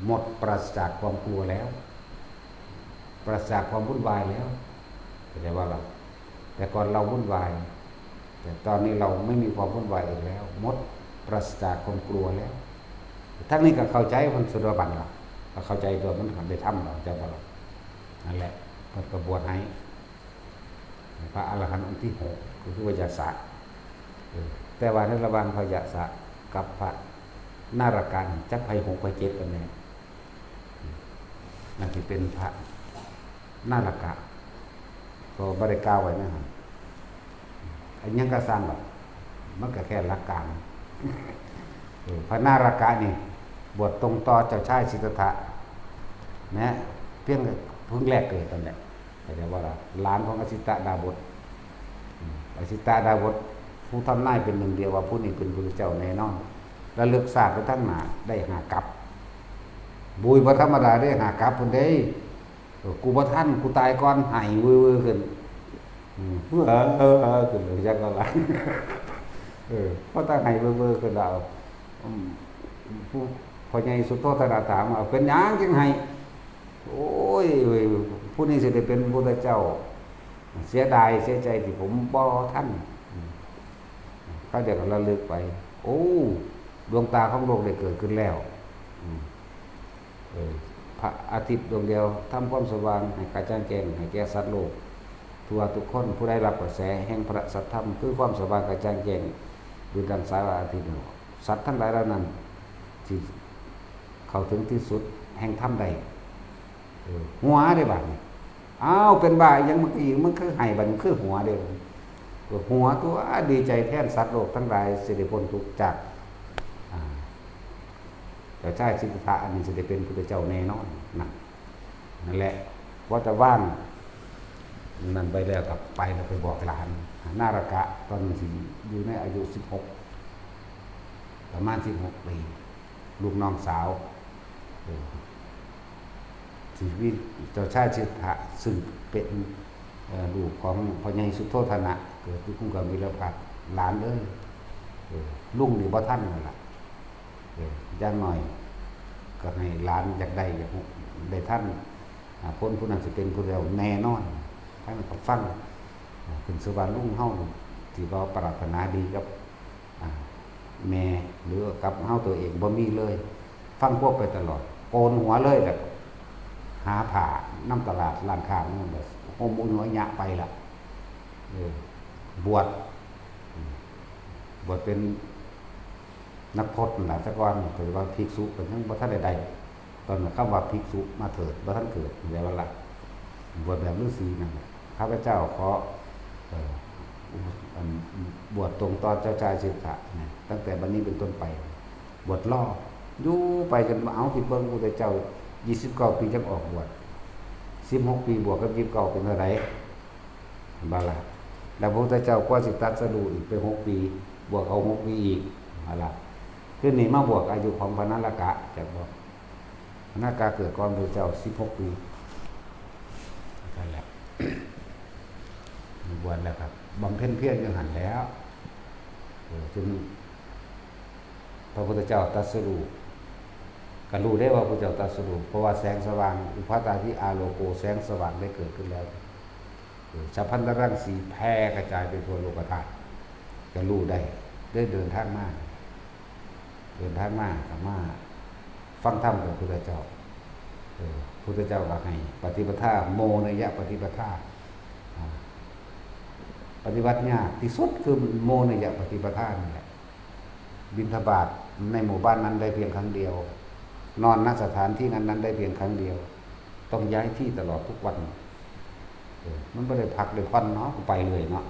หมดปราศจากความกลัวแล้วปราศจากความวุ่นวายแล้วเข้าใจว่าเราแต่ก่อนเราวุ่นวายแต่ตอนนี้เราไม่มีความวุ่นวายอีกแล้วหมดปราศจากความกลัวแล้วทั้งนี้ก็เข้าใจมันสุดบันเราเข้าใจตัวมันได้ทำเราจะว่าเรานั่นแหละมันกระบวนให้พระอรหันต์องค์ที่6ก็คือพญาสะแต่ว่าในระหว่างพญาสะกับพระนารกันจักไผ6ไผ7กันแน่นั่นที่เป็นพระนารกะก็บ่ได้กล่าวไว้นะครับอันยังก็สร้างหรอกมันก็แค่หลักการพระนารกะนี่บวชตรงต่อเจ้าชายสิทธัตถะนะเพียงเพิ่งแรกเกิดตอนนี้แต่ว่าหลานของอสิตะดาบทอสิตะดาบทผู้ทำนายเป็นหนึ่งเดียวว่าผู้นี้เป็นพระเจ้าแน่นอนแล้วเลือกศาสตร์ไปทั้งหนาได้หากับบุยพระธรรมดาได้หากับคนได้กูบ่ท่านกูตายก่อนหายเว่อขึ้นขึ้นเลยจักก็ละเพราะถ้าหายเว่อขึ้นแล้วผู้พอใหญ่สุดโทษถามว่าเป็นหยังจังไห้โอ้ยผู้นี้สิได้เป็นพระเจ้าเสียดายเสียใจที่ผมบ่ท่านเขาเดี๋ยวระลึกไปโอ้ดวงตาของโลกได้เกิดขึ้นแล้วพระอาทิตย์ดวงเดียวทำความสว่างให้กระจ่างแจ้งให้แก่สัตว์โลกทั่วทุกคนผู้ได้รับกระแสแห่งพระสัทธรรมคือความสว่างกระจ่างแจ้งดูดังสายอาทิตย์สัตว์ทั้งหลายเหล่านั้นที่เข้าถึงที่สุดแห่งธรรมใดหัวได้บัดนี้อ้าวเป็นบ่ายยังเมื่อกี้มันคือไห้บัดมันคือหัวเด้อหัวตัวดีใจแทนสัตว์โลกทั้งหลายสิได้พ้นทุกข์จากเจ้าชายสิทธัตถะอันนี้สิได้เป็นพุทธเจ้าแน่นอนนั่นแหละว่าจะว่างนั่นไปแล้วกับไปแล้วไปบอกหลานนารกะตอนที่อยู่ในอายุ16ประมาณ16ปีลูกน้องสาวชีวิตเจ้าชายสิทธัตถะซึ่งเป็นลูกของพ่อใหญ่สุโธทนะเกิดที่กรุงกบิลพัสดุหลานลุงนี่บ่ท่านนั่นล่ะอย่างหน่อยก็ให้หลานอยากได้ท่านคนผู้นั้นสิเป็นผู้เดียวแน่นอนท่านก็ฟังขึ้นสวรรค์ลุงเฮาที่ว่าปรารถนาดีกับแม่หรือกับเฮาตัวเองบ่มีเลยฟังพวกไปตลอดโกนหัวเลยแบบหาผ่าน้ำตลาดร้านค้านั่นแบบโอมอุ่นหัวยะไปละบวชเป็นนักพจน์หลายสักวันถือว่าภิกษุเป็นทั้งบ่ท่านใดๆตอนนั้นคำว่าภิกษุมาเถิดบ่ท่านเกิดในวันละบวชแบบฤาษีนั่นข้าพเจ้าขอบวชตรงตอนเจ้าชายสิทธัตถะตั้งแต่บัดนี้เป็นต้นไปบวชล่ออยู่ไปจนเอาที่เบิ่งพระเจ้า29 ปีจังออกบวช16 ปีบวกกับ29เป็นเท่าไหร่บาละแล้วพระพุทธเจ้ากว่าสิตรัสรู้อีกเป็น6 ปีบวกเอา6 ปีอีกบาละคือนี่มาบวกอายุของพระนารกะจากบอกพระนารกะเกิดก่อนพระเจ้า16 ปีนั่นแหละบวชแล้วครับบำเพ็ญเพียรยังหันแล้วจนพระพุทธเจ้าตรัสรู้ก็รู้ได้ว่าพระเจ้าตรัสรู้เพราะว่าแสงสว่างอุปาตาทิอาโลโกแสงสว่างได้เกิดขึ้นแล้วฉัพพันธรังสีแผ่กระจายไปทั่วโลกธาตุก็รู้ได้เดินทางมาฟังธรรมกับพระพุทธเจ้าพุทธเจ้าว่าให้ปฏิปทาโมนยะปฏิปทาปฏิบัติยากที่สุดคือโมนยะปฏิปทานี่แหละบิณฑบาตในหมู่บ้านนั้นได้เพียงครั้งเดียวนอนณสถานที่นั้นได้เพียงครั้งเดียวต้องย้ายที่ตลอดทุกวันมันไม่ได้พักได้ผ่อนเนาะไปเลยเนาะ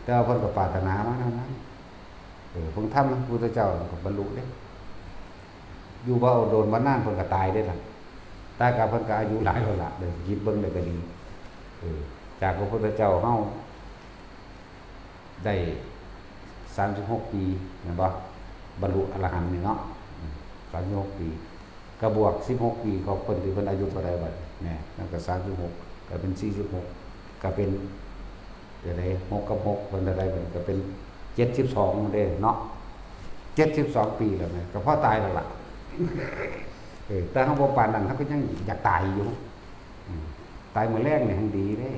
แต่เอาเพิ่นก็ปรารถนามานั้นเพิ่งทำพระพุทธเจ้าก็บรรลุเด้อยู่บ่โดนบ่นานเพิ่นก็ตายได้ล่ะตายกับเพิ่นก็อายุหลายแล้วล่ะเด้หยิบเบิ่งได้ก็ดีจากพระพุทธเจ้าเฮาได้36 ปีเห็นบ่บรรลุอรหันต์นี่เนาะ36 ปีก็บวก16 ปีของเพิ่นที่เพิ่นอายุเท่าใดบัดเนี่ยนั่นก็36ก็เป็น46ก็เป็นเดี๋ยวได้6 กับ 6เพิ่นได้เพิ่นก็เป็น72เด้เนาะ 72 ปีแล้วนะก็พ่อตายแล้วล่ะแต่เขาบ่ปานนั้นเขาก็ยังอยากตายอยู่ตายมื้อแรกเนี่ยทังดีเด้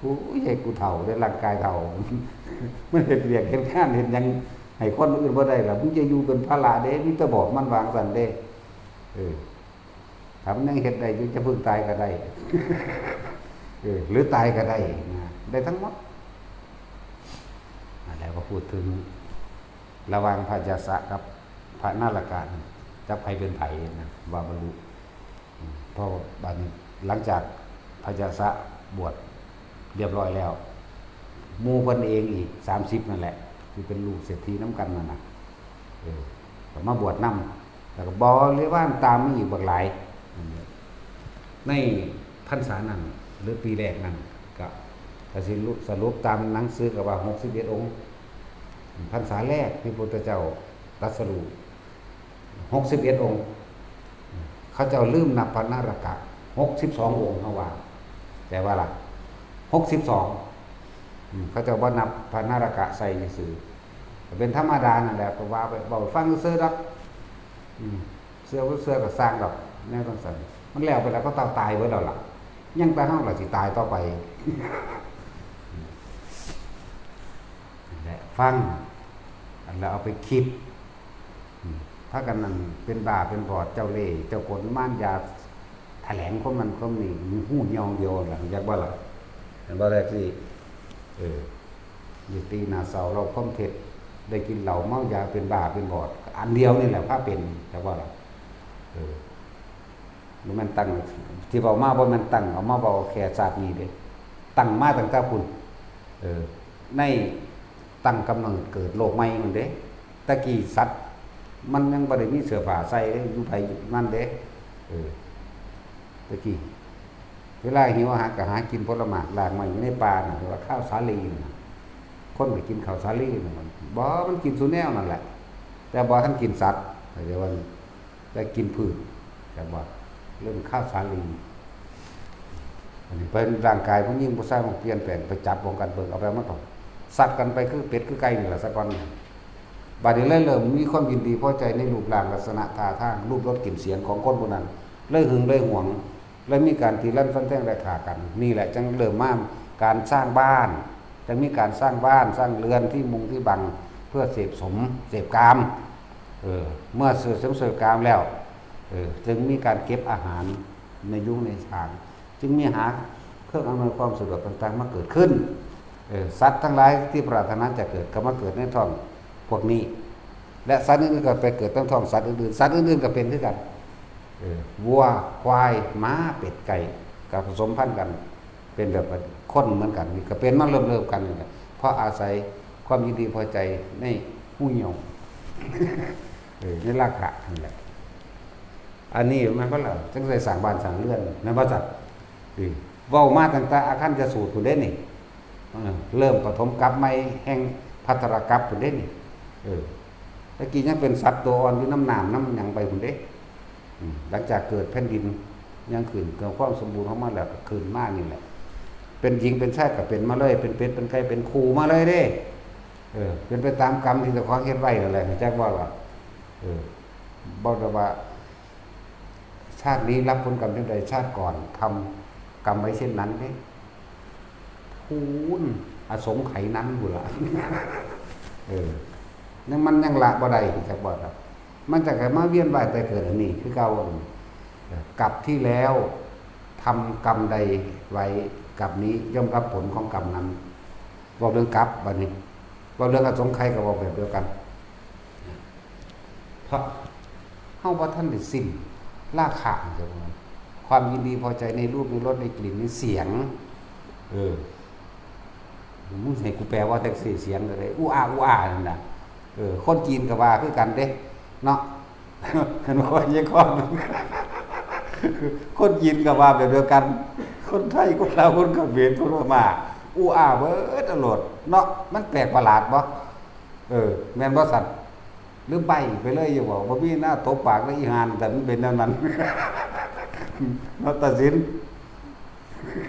กูใหญ่กูเฒ่าได้ร่างกายเฒ่ามันเฮ็ดเวียกเฮ็ดงานเฮ็ดหยังให้คนอื่นบ่ได้ล่ะมึงจะอยู่เป็นภาระเด้มีแต่บอกมันวางซั่นเด้ถ้ามันยังเฮ็ดได้อยู่จะพึ่งตายก็ได้หรือตายก็ได้นะได้ทั้งหมดแล้วก็พูดถึงระหว่างพระยาสะกับพระนาลกะจะใครเป็นไผนะว่าบรรลุเพราะบัดนี้หลังจากพระยาสะบวชเรียบร้อยแล้วหมู่เพิ่นเองอีก30นั่นแหละที่เป็นลูกเศรษฐีน้ำกันนั่นน่ะก็มาบวชนำแล้วก็บ่เรียกว่าตามมาอีกบักหลายในพรรษานั้นหรือปีแรกนั้นก็สิสรุปตามหนังสือก็ว่า61องค์พรรษาแรกที่พระพุทธเจ้าตรัสรู้61องค์เขาเจ้าลืมนับพระนารกะ62องค์เฮาว่าแต่ว่าล่ะ62เขาเจ้าบ่นับพระนารกะใส่ซื่อเป็นธรรมดานั่นแหละก็ว่าไปเว้าฟังซื่อๆดอกเสื้อก็สร้างดอกแนวจังซั่นมันแล้วไปแล้วก็ตายเบิดแล้วล่ะยังแต่เฮาล่ะสิตายต่อไปและฟังแล้วเอาไปคิดถ้ากันนั่นเป็นบ้าเป็นบอดเจ้าเล่ห์เจ้าคนม่านยาแถลงคนมันก็มีหู้ยองเดียวล่ะอยากว่าล่ะเห็นบ่ได้ที่อยู่ตีหน้าเสาเราค้มเท็จได้กินเหล้าเมายาเป็นบ้าเป็นบอดอันเดียวนี่แหละพาเป็นอยากว่าล่ะมันตั้งที่เว้ามาบ่แม่นตั้งเอามาเว้าแค่ชาตินี้เด้ตั้งมาตั้งแต่พุ่นในตั้งกำเนิดเกิดโลกใหม่นั่นเด้ตะกี้สัตว์มันยังบ่ได้มีเสื้อผ้าใส่อยู่ไผนั่นเด้ตะกี้เวลาหิวอาหารก็หากินผลไม้หลากไม้อยู่ในป่าน่ะว่าข้าวสาลีน่ะคนก็กินข้าวสาลีน่ะมันกินซุแนวนั่นแหละแต่บ่ทันกินสัตว์แต่ว่าได้กินพืชแต่ว่าเรื่องข้าวสาลีอันนี้เป็นร่างกายผู้หญิงผู้ชายมันเปลี่ยนแปลงไปจับวงกันเบิ่งเอาไปมาต่อสัตว์กันไปคือเป็ดคือไก่นี่แหละสักวันบัดนี้เริ่มมีความยินดีพอใจในรูปร่างลักษณะท่าทางรูปรสกลิ่นเสียงของคนพวกนั้นเลยหึงเลยหวงเลยมีการตีลั่นฟันแท่งแรขากันนี่แหละจึงเริ่มมาการสร้างบ้านจึงมีการสร้างบ้านสร้างเรือนที่มุงที่บังเพื่อเสพกามเมื่อเสพกามแล้วจึงมีการเก็บอาหารในยุคในชาติจึงมีหาเครื่องอำนวยความสะดวกต่างๆมาเกิดขึ้นสัตว์ทั้งหลายที่ปรารถนาจะเกิดก็มาเกิดในท้องพวกนี้และสัตว์อื่นๆก็ไปเกิดในท้องสัตว์อื่นๆสัตว์อื่นๆก็เป็นด้วยกันวัวควายม้าเป็ดไก่ก็ผสมพันธุ์กันเป็นแบบคนเหมือนกันนี่ก็เป็นมาเริ่มกันนี่แหละเพราะอาศัยความยินดีพอใจในหู้เหี่ยวในราคะนี่แหละอันนี้มันก็แล้วจึงได้สร้างบ้านสร้างเรือนในบ่จัดเว้ามาตั้งแต่อาคันจะสูตรพุ่นเด้นี่เริ่มปฐมกัปใหม่แห่งภัตตรกัปพุ่นเด้นี่ตะกี้ยังเป็นสัตว์ตัวอ่อนอยู่น้ำหยังไปพุ่นเด้หลังจากเกิดแผ่นดินยังขึ้นเกิดความสมบูรณ์ของมันแล้วขึ้นมานี่แหละเป็นหญิงเป็นชายก็เป็นมาเลยเป็นเป็ดเป็นไก่เป็นคู่มาเลยเด้เป็นไปตามกรรมที่เจ้าของเฮ็ดไว้นั่นแหละจักว่าบ่ได้ว่าชาตินี้รับผลกรรมใดชาติก่อนทำกรรมไว้เช่นนั้นเด้คูณอสงไขยนั้นพุ่นล่ะนั่นมันยังละบ่ได้จักบ่ครับมันจะมาเวียนว่ายแต่เกิดอันนี้คือเก่ากับที่แล้วทำกรรมใดไว้กับนี้ย่อมรับผลของกรรมนั้นบอกเรื่องกรรมบัดนี้บอกเรื่องอสงไขยก็บอกแบบเดียวกันเพราะเฮาบ่ทันได้สิ้นราคะจังว่าความยินดีพอใจในรูปในรสในกลิ่นในเสียงมึงให้กูแปลว่าแท็กซี่เสียงเลยอู้อานั่นน่ะคนจีนก็ว่าคือกันเด้เนาะเห็นว่าอย่างคนจีนก็ว่าแบบเดียวกันคนไทยคนลาวคนเขมรคนพม่าอู้อาเบิดตลอดเนาะมันแปลกประหลาดบ่แม่นบ่สัตว์หรือใบไปเลยอยู่บ่มีหน้าตบปากแล้วอีหานแต่มันเป็นแนวนั้นเนาะตัดสิน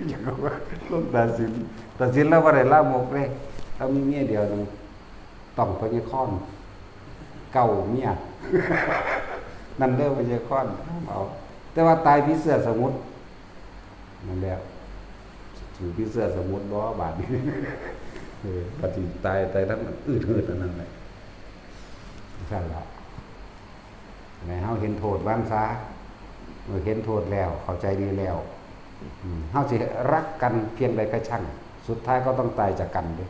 อย่างว่าลงตัดสินแล้วบ่ได้ลามกเลยถ้ามีเมียเดียวนึงต้องไปยี่ค้อน เก่าเมีย นั่นเด้อพญาค้อนเอาแต่ว่าตายผีเสื้อสมุทรนั่นแหละถือผีเสื้อสมุทรบ่บาดนี้ปฏิตายทั้งอืดๆนั่นแหละใช่แล้วในเฮาเห็นโทษบ้างซะเมื่อเห็นโทษแล้วเข้าใจดีแล้วเฮาสิรักกันเพียงใดก็ช่างสุดท้ายก็ต้องตายจากกันเด้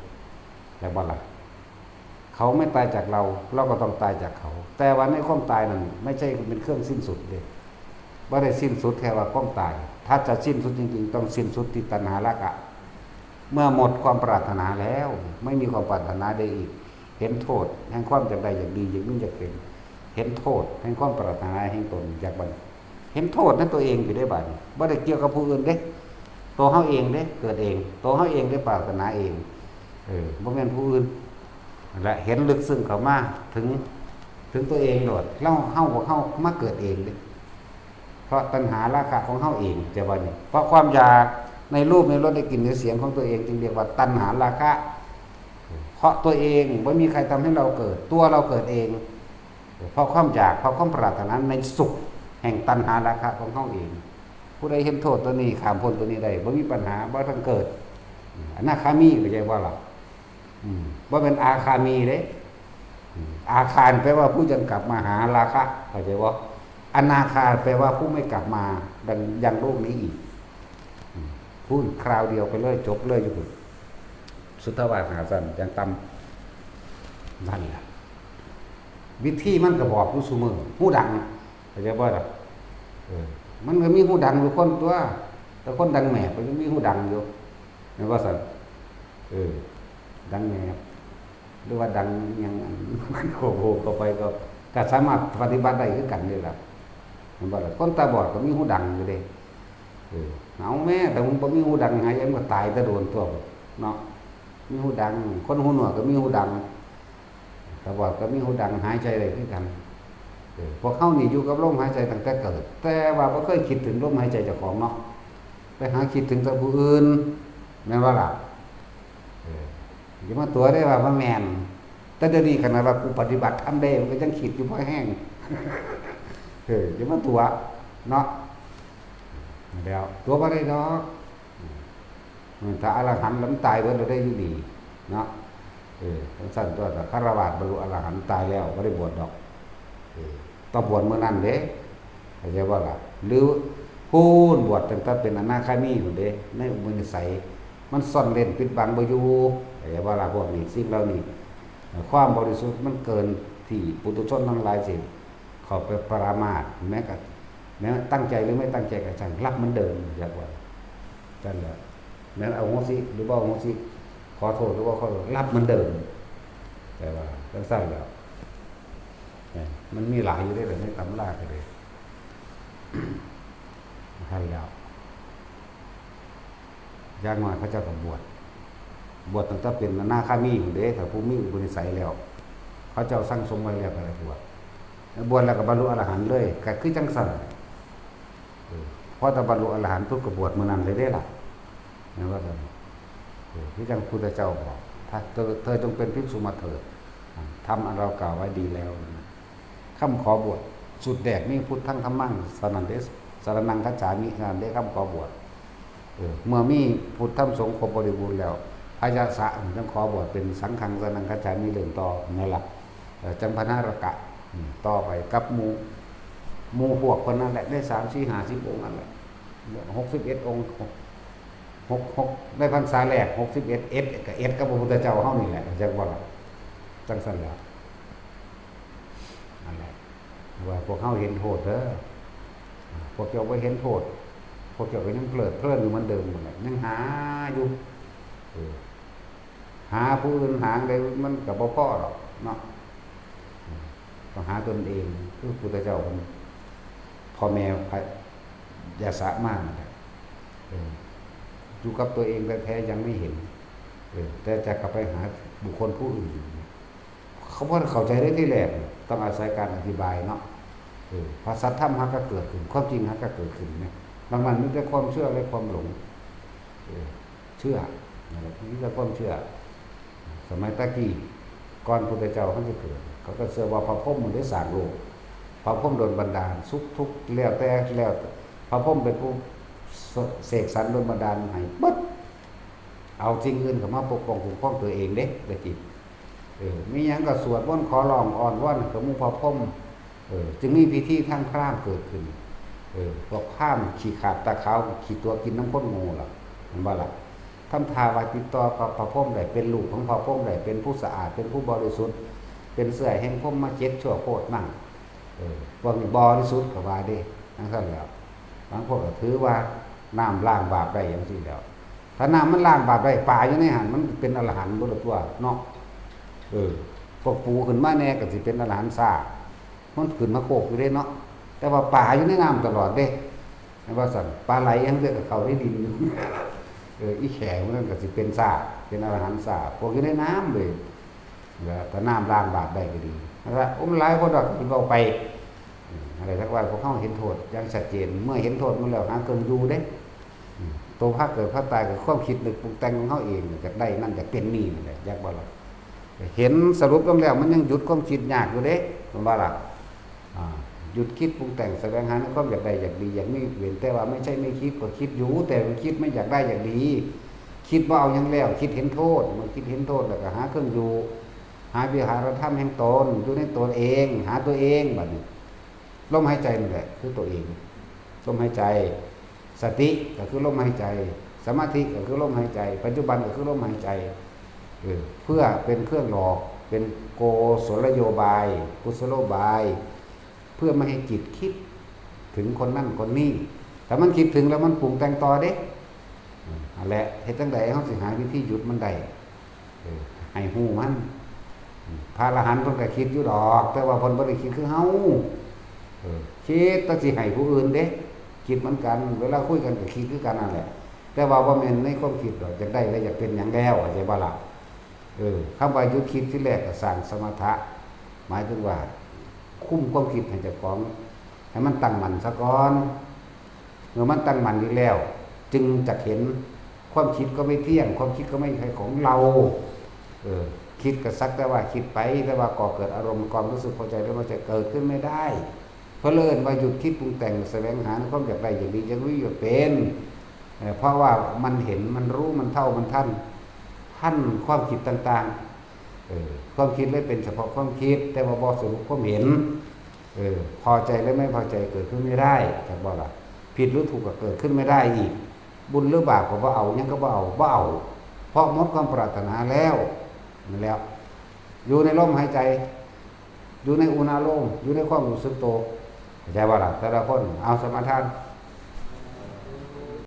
แล้วบ่ล่ะเขาไม่ตายจากเราเราก็ต้องตายจากเขา แต่ว่าในความตายนั้นไม่ใช่เป็นเครื่องสิ้นสุดเด้บ่ได้สิ้นสุดแค่ว่าความตายถ้าจะสิ้นสุดจริงๆต้องสิ้นสุดที่ตัณหาราคะเมื่อหมดความปรารถนาแล้วไม่มีความปรารถนาได้อีกเห็นโทษแห่งความอยากได้อยากดีอยากนุ่นอยากเป็นเห็นโทษแห่งความปรารถนาแห่งตนอยากบันเห็นโทษนั้นตัวเองอยู่ได้บัดบ่ได้เกี่ยวกับผู้อื่นเด้ตัวเฮาเองเด้เกิดเองตัวเฮาเองได้ปรารถนาเองบ่แม่นผู้อื่นและเห็นลึกซึ้งเข้ามาถึงตัวเองโดดเฮามาเกิดเองเด้เพราะตัณหาราคะของเฮาเองจะว่านี่เพราะความอยากในรูปในรสในกลิ่นในเสียงของตัวเองจึงเรียกว่าตัณหาราคะเพราะตัวเองไม่มีใครทำให้เราเกิดตัวเราเกิดเองเพราะความอยากเพราะความปรารถนาในสุขแห่งตัณหาราคะของเฮาเองผู้ใดเห็นโทษตัวนี้ข้ามพ้นตัวนี้ได้บ่มีปัญหาบ่ต้องเกิดอนาคามีเข้าใจว่าล่ะบ่เป็นอาคามีเด้อาคารแปลว่าผู้ยังกลับมาหาราคะเข้าใจบ่อนาคาแปลว่าผู้ไม่กลับมายังโลกนี้อีกพูดคราวเดียวไปเลยจบเลยอยู่สุทธวาสหาสันยังต่ำนั่นแหละวิธีมันก็บอกผู้สูมือผู้ดังเข้าใจบ่ล่ะมันก็มีผู้ดังอยู่คนตัวแต่คนดังแหม่ก็ยังมีผู้ดังอยู่แม่นว่าซั่นดังแหม่หรือว่าดังยังโอ้โหก็ไปก็สามารถปฏิบัติได้คือกันนี่ล่ะแม่นบ่ล่ะคนตาบอดก็มีผู้ดังอยู่เด้เอาแม่แต่มันบ่มีหูดังหายใจมันก็ตายแต่โดนตัวเนาะมีหูดังคนหูหนวกก็มีหูดังแต่ว่าก็มีหูดังหายใจได้คือกันพวกเฮานี่อยู่กับลมหายใจตั้งแต่เกิดแต่ว่าบ่เคยคิดถึงลมหายใจเจ้าของเนาะไปหาคิดถึงแต่ผู้อื่นแม่นว่าล่ะอย่ามาตัวได้ว่าแม่นแต่เดี๋ยวนี้ขนาดว่ากูปฏิบัติทำได้มันก็ยังคิดอยู่พอแห้งอย่ามาตัวเนาะแล้วตัวบ่ได้ดอกถ้าอรหันต์ล้ำตายเบิดเราได้อยู่ดีเนาะสั้นตัวแต่ฆราวาสบรรลุอรหันต์ตายแล้วบ่ได้บวชดอกต้องบวชเมื่อนั้นเด้เข้าใจบ่ล่ะหรือพูนบวชตั้งแต่เป็นอนาคามีพุ่นเด้ในอุปนิสัยมันซ่อนเล่นปิดบังบ่อยู่เข้าใจบ่ล่ะพวกนี้สิ่งเหล่านี้ความบริสุทธิ์มันเกินที่ปุถุชนทั้งหลายสิเข้าไปปรามาสแม้ตั้งใจหรือไม่ตั้งใจก็ช่างรับมันเดิมอย่างว่านั่นแหละแม้เอาโหสิหรือบ่เอาโหสิขอโทษหรือว่าขอรับมันเดิมแต่ว่าสั้นๆแล้วมันมีหลายอยู่ได้เลยในตำราก็เลยให้แล้วยากน้อยเขาเจ้าก็บวชตั้งแต่เป็นอนาคามีพุ่นเด้ถ้าผู้มีอุปนิสัยแล้วเขาเจ้าสั่งสมไว้แล้วก็เลยบวชแล้วก็บรรลุอรหันต์เลยก็คือจังซั่นพอถ้าบรรลุอรหันต์ปุ๊บก็บวชมื้อนั้นเลยเด้ล่ะแม่นว่าซั่นที่จังพุทธเจ้าบอกถ้าเธอจงเป็นภิกษุมาเถิดทำอันเรากล่าวไว้ดีแล้วคำขอบวชสุดแดกนี่พุทธังธัมมังสรณังเดสรณังคัจฉามินั่นได้คำขอบวชเมื่อมีพุทธธรรมสงฆ์ครบบริบูรณ์แล้วพายาสะจังขอบวชเป็นสังฆังสรณังคัจฉามิเรื่องต่อนั่นล่ะจังพนารกะต่อไปกับหมู่พวกคนนั้นแหละได้3 4 50องค์นั่นแหละ61องค์6ได้พรรษาแรก61เอ็ดกับพระพุทธเจ้าเฮานี่แหละจังว่าจังซั่นล่ะนั่นแหละว่าพวกเฮาเห็นโทษเด้อพวกเจ้าบ่เห็นโทษพวกเจ้าก็ยังเพลิดเพลินอยู่เหมือนเดิมหมดแหละยังหาอยู่หาผู้อื่นหาได้มันก็บ่พอหรอกเนาะต้องหาตนเองคือพุทธเจ้าพ่อแม่ยาสะมากอยู่กับตัวเองแท้ๆยังไม่เห็นแต่จะกลับไปหาบุคคลผู้อื่นเขาพอเข้าใจได้ที่แรกต้องอาศัยการอธิบายเนาะพอสัทธรรมฮักก็เกิดขึ้นความจริงฮักก็เกิดขึ้นนะบางมันมีแต่ความเชื่อและความหลงเชื่อมีแต่ความเชื่อสมัยตะกี้ก่อนพุทธเจ้าเขาจะเกิด เขาก็เชื่อว่าพระพรหมมันได้สร้างโลกพระพรหมโดนบันดาลสุขทุกข์แล้วแต่แล้วพระพรหมเป็นผู้เสกสรรโดนบันดาลให้ปึ๊ดเอาสิ่งอื่นเข้ามาปกป้องคุ้มครองตัวเองเด้ได้จิมีหยังก็สวดมนต์ขอร้องอ้อนวอนกับหมู่พระพรหมจึงมีพิธีทางพราหมณ์เกิดขึ้นพวกพราหมณ์ขี้ขาดตาขาวขี้ตัวกินน้ำข้นงูล่ะเห็นบ่ล่ะทำทาวาติดต่อกับพระพรหมได้เป็นลูกของพระพรหมได้เป็นผู้สะอาดเป็นผู้บริสุทธิ์เป็นเสื้อแห่งพรหมมาเจ็ดชั่วโคตรนั่งพวกนี้บริสุทธิ์ก็ว่าเด้นั่นก็แล้วบางพวกก็ถือว่าน้ำล้างบาปได้อย่างที่แล้วถ้าน้ำมันล้างบาปได้ป่าอยู่ในหันมันเป็นอรหันต์บ่ล่ะตัวเนาะพวกปูขึ้นมาแน่ก็สิเป็นอรหันต์ซ่ามันขึ้นมาโคกอยู่เด้เนาะแต่ว่าป่าอยู่ในน้ำตลอดเด้ว่าสั่นปลาไหลยังเรียกกับเขาได้ดินอยู่อีแขงมันก็สิเป็นซ่าเป็นอรหันต์ซ่าพวกอยู่ในน้ำเลยแต่น้ำล้างบาปได้ก็ดีนะครับหลายคนดอกคุณเอาไปอะไรทักว่าพวกเขาเห็นโทษอย่างชัดเจนเมื่อเห็นโทษมันแล้วหาเกินอยู่เด้ตัวพระเกิดพระตายกับความคิดนึกปรุงแต่งของเขาเองจะได้นั่นจะเป็นนี่นั่นแหละยากบ่ล่ะเห็นสรุปลงแล้วมันยังหยุดความคิดยากอยู่เด้มันว่าล่ะหยุดคิดปรุงแต่งแสวงหาความอยากได้อยากดีอยากไม่เว้นแต่ว่าไม่ใช่ไม่คิดก็คิดอยู่แต่มันคิดไม่อยากได้อยากดีคิดว่าเอายังแล้วคิดเห็นโทษมันคิดเห็นโทษแล้วก็หาเครื่องอยู่หาวิหารธรรมแห่งตนอยู่ในตนเองหาตัวเองแบบนี้ลมหายใจนั่นแหละคือตัวเองลมหายใจสติก็คือลมหายใจสมาธิก็คือลมหายใจปัจจุบันก็คือลมหายใจเพื่อเป็นเครื่องหลอกเป็นโกศลโยบายกุศโลบายเพื่อไม่ให้จิตคิดถึงคนนั่นคนนี้แต่มันคิดถึงแล้วมันปรุงแต่งต่อเด้นั่นแหละเฮ็ดจังได๋เฮาสิหาวิธีหยุดมันได้ให้ฮู้มันพระอรหันต์เพิ่นก็คิดอยู่ดอกแต่ว่าเพิ่นบ่ได้คิดคือเฮาคิดแต่สิให้ผู้อื่นเด้คิดเหมือนกันเวลาคุยกันก็คิดคือกันนั่นแหละแต่ว่าบ่แม่นในความคิดดอกอยากได้แล้วอยากเป็นหยังแล้วเข้าใจบ่ล่ะคำว่าหยุดคิดที่แรกก็สร้างสมถะหมายถึงว่าคุมความคิดให้เจ้าของให้มันตั้งมั่นซะก่อนเมื่อมันตั้งมั่นอยู่แล้วจึงจะเห็นความคิดก็ไม่เที่ยงความคิดก็ไม่ใช่ของเราคิดก็สักแต่ว่าคิดไปแต่ว่าก่อเกิดอารมณ์ความรู้สึกพอใจแล้วมันจะเกิดขึ้นไม่ได้เพราะเลิ่นว่าหยุดคิดปรุงแต่งแสวงหาความอยากได้อย่างดีอย่างรู้อยู่เป็นเพราะว่ามันเห็นมันรู้มันเท่ามันทันความคิดต่างๆความคิดเลยเป็นเฉพาะความคิดแต่ว่าบ่สรุปความเห็นพอใจและไม่พอใจเกิดขึ้นไม่ได้แต่บ่ล่ะผิดหรือถูกก็เกิดขึ้นไม่ได้อีกบุญหรือบาปก็บ่เอายังก็บ่เอาเพราะหมดความปรารถนาแล้วนั่นแล้วอยู่ในลมหายใจอยู่ในอุณาโลมอยู่ในความรู้สึกโตเข้าใจบ่ล่ะแต่ละคนเอาสมาทาน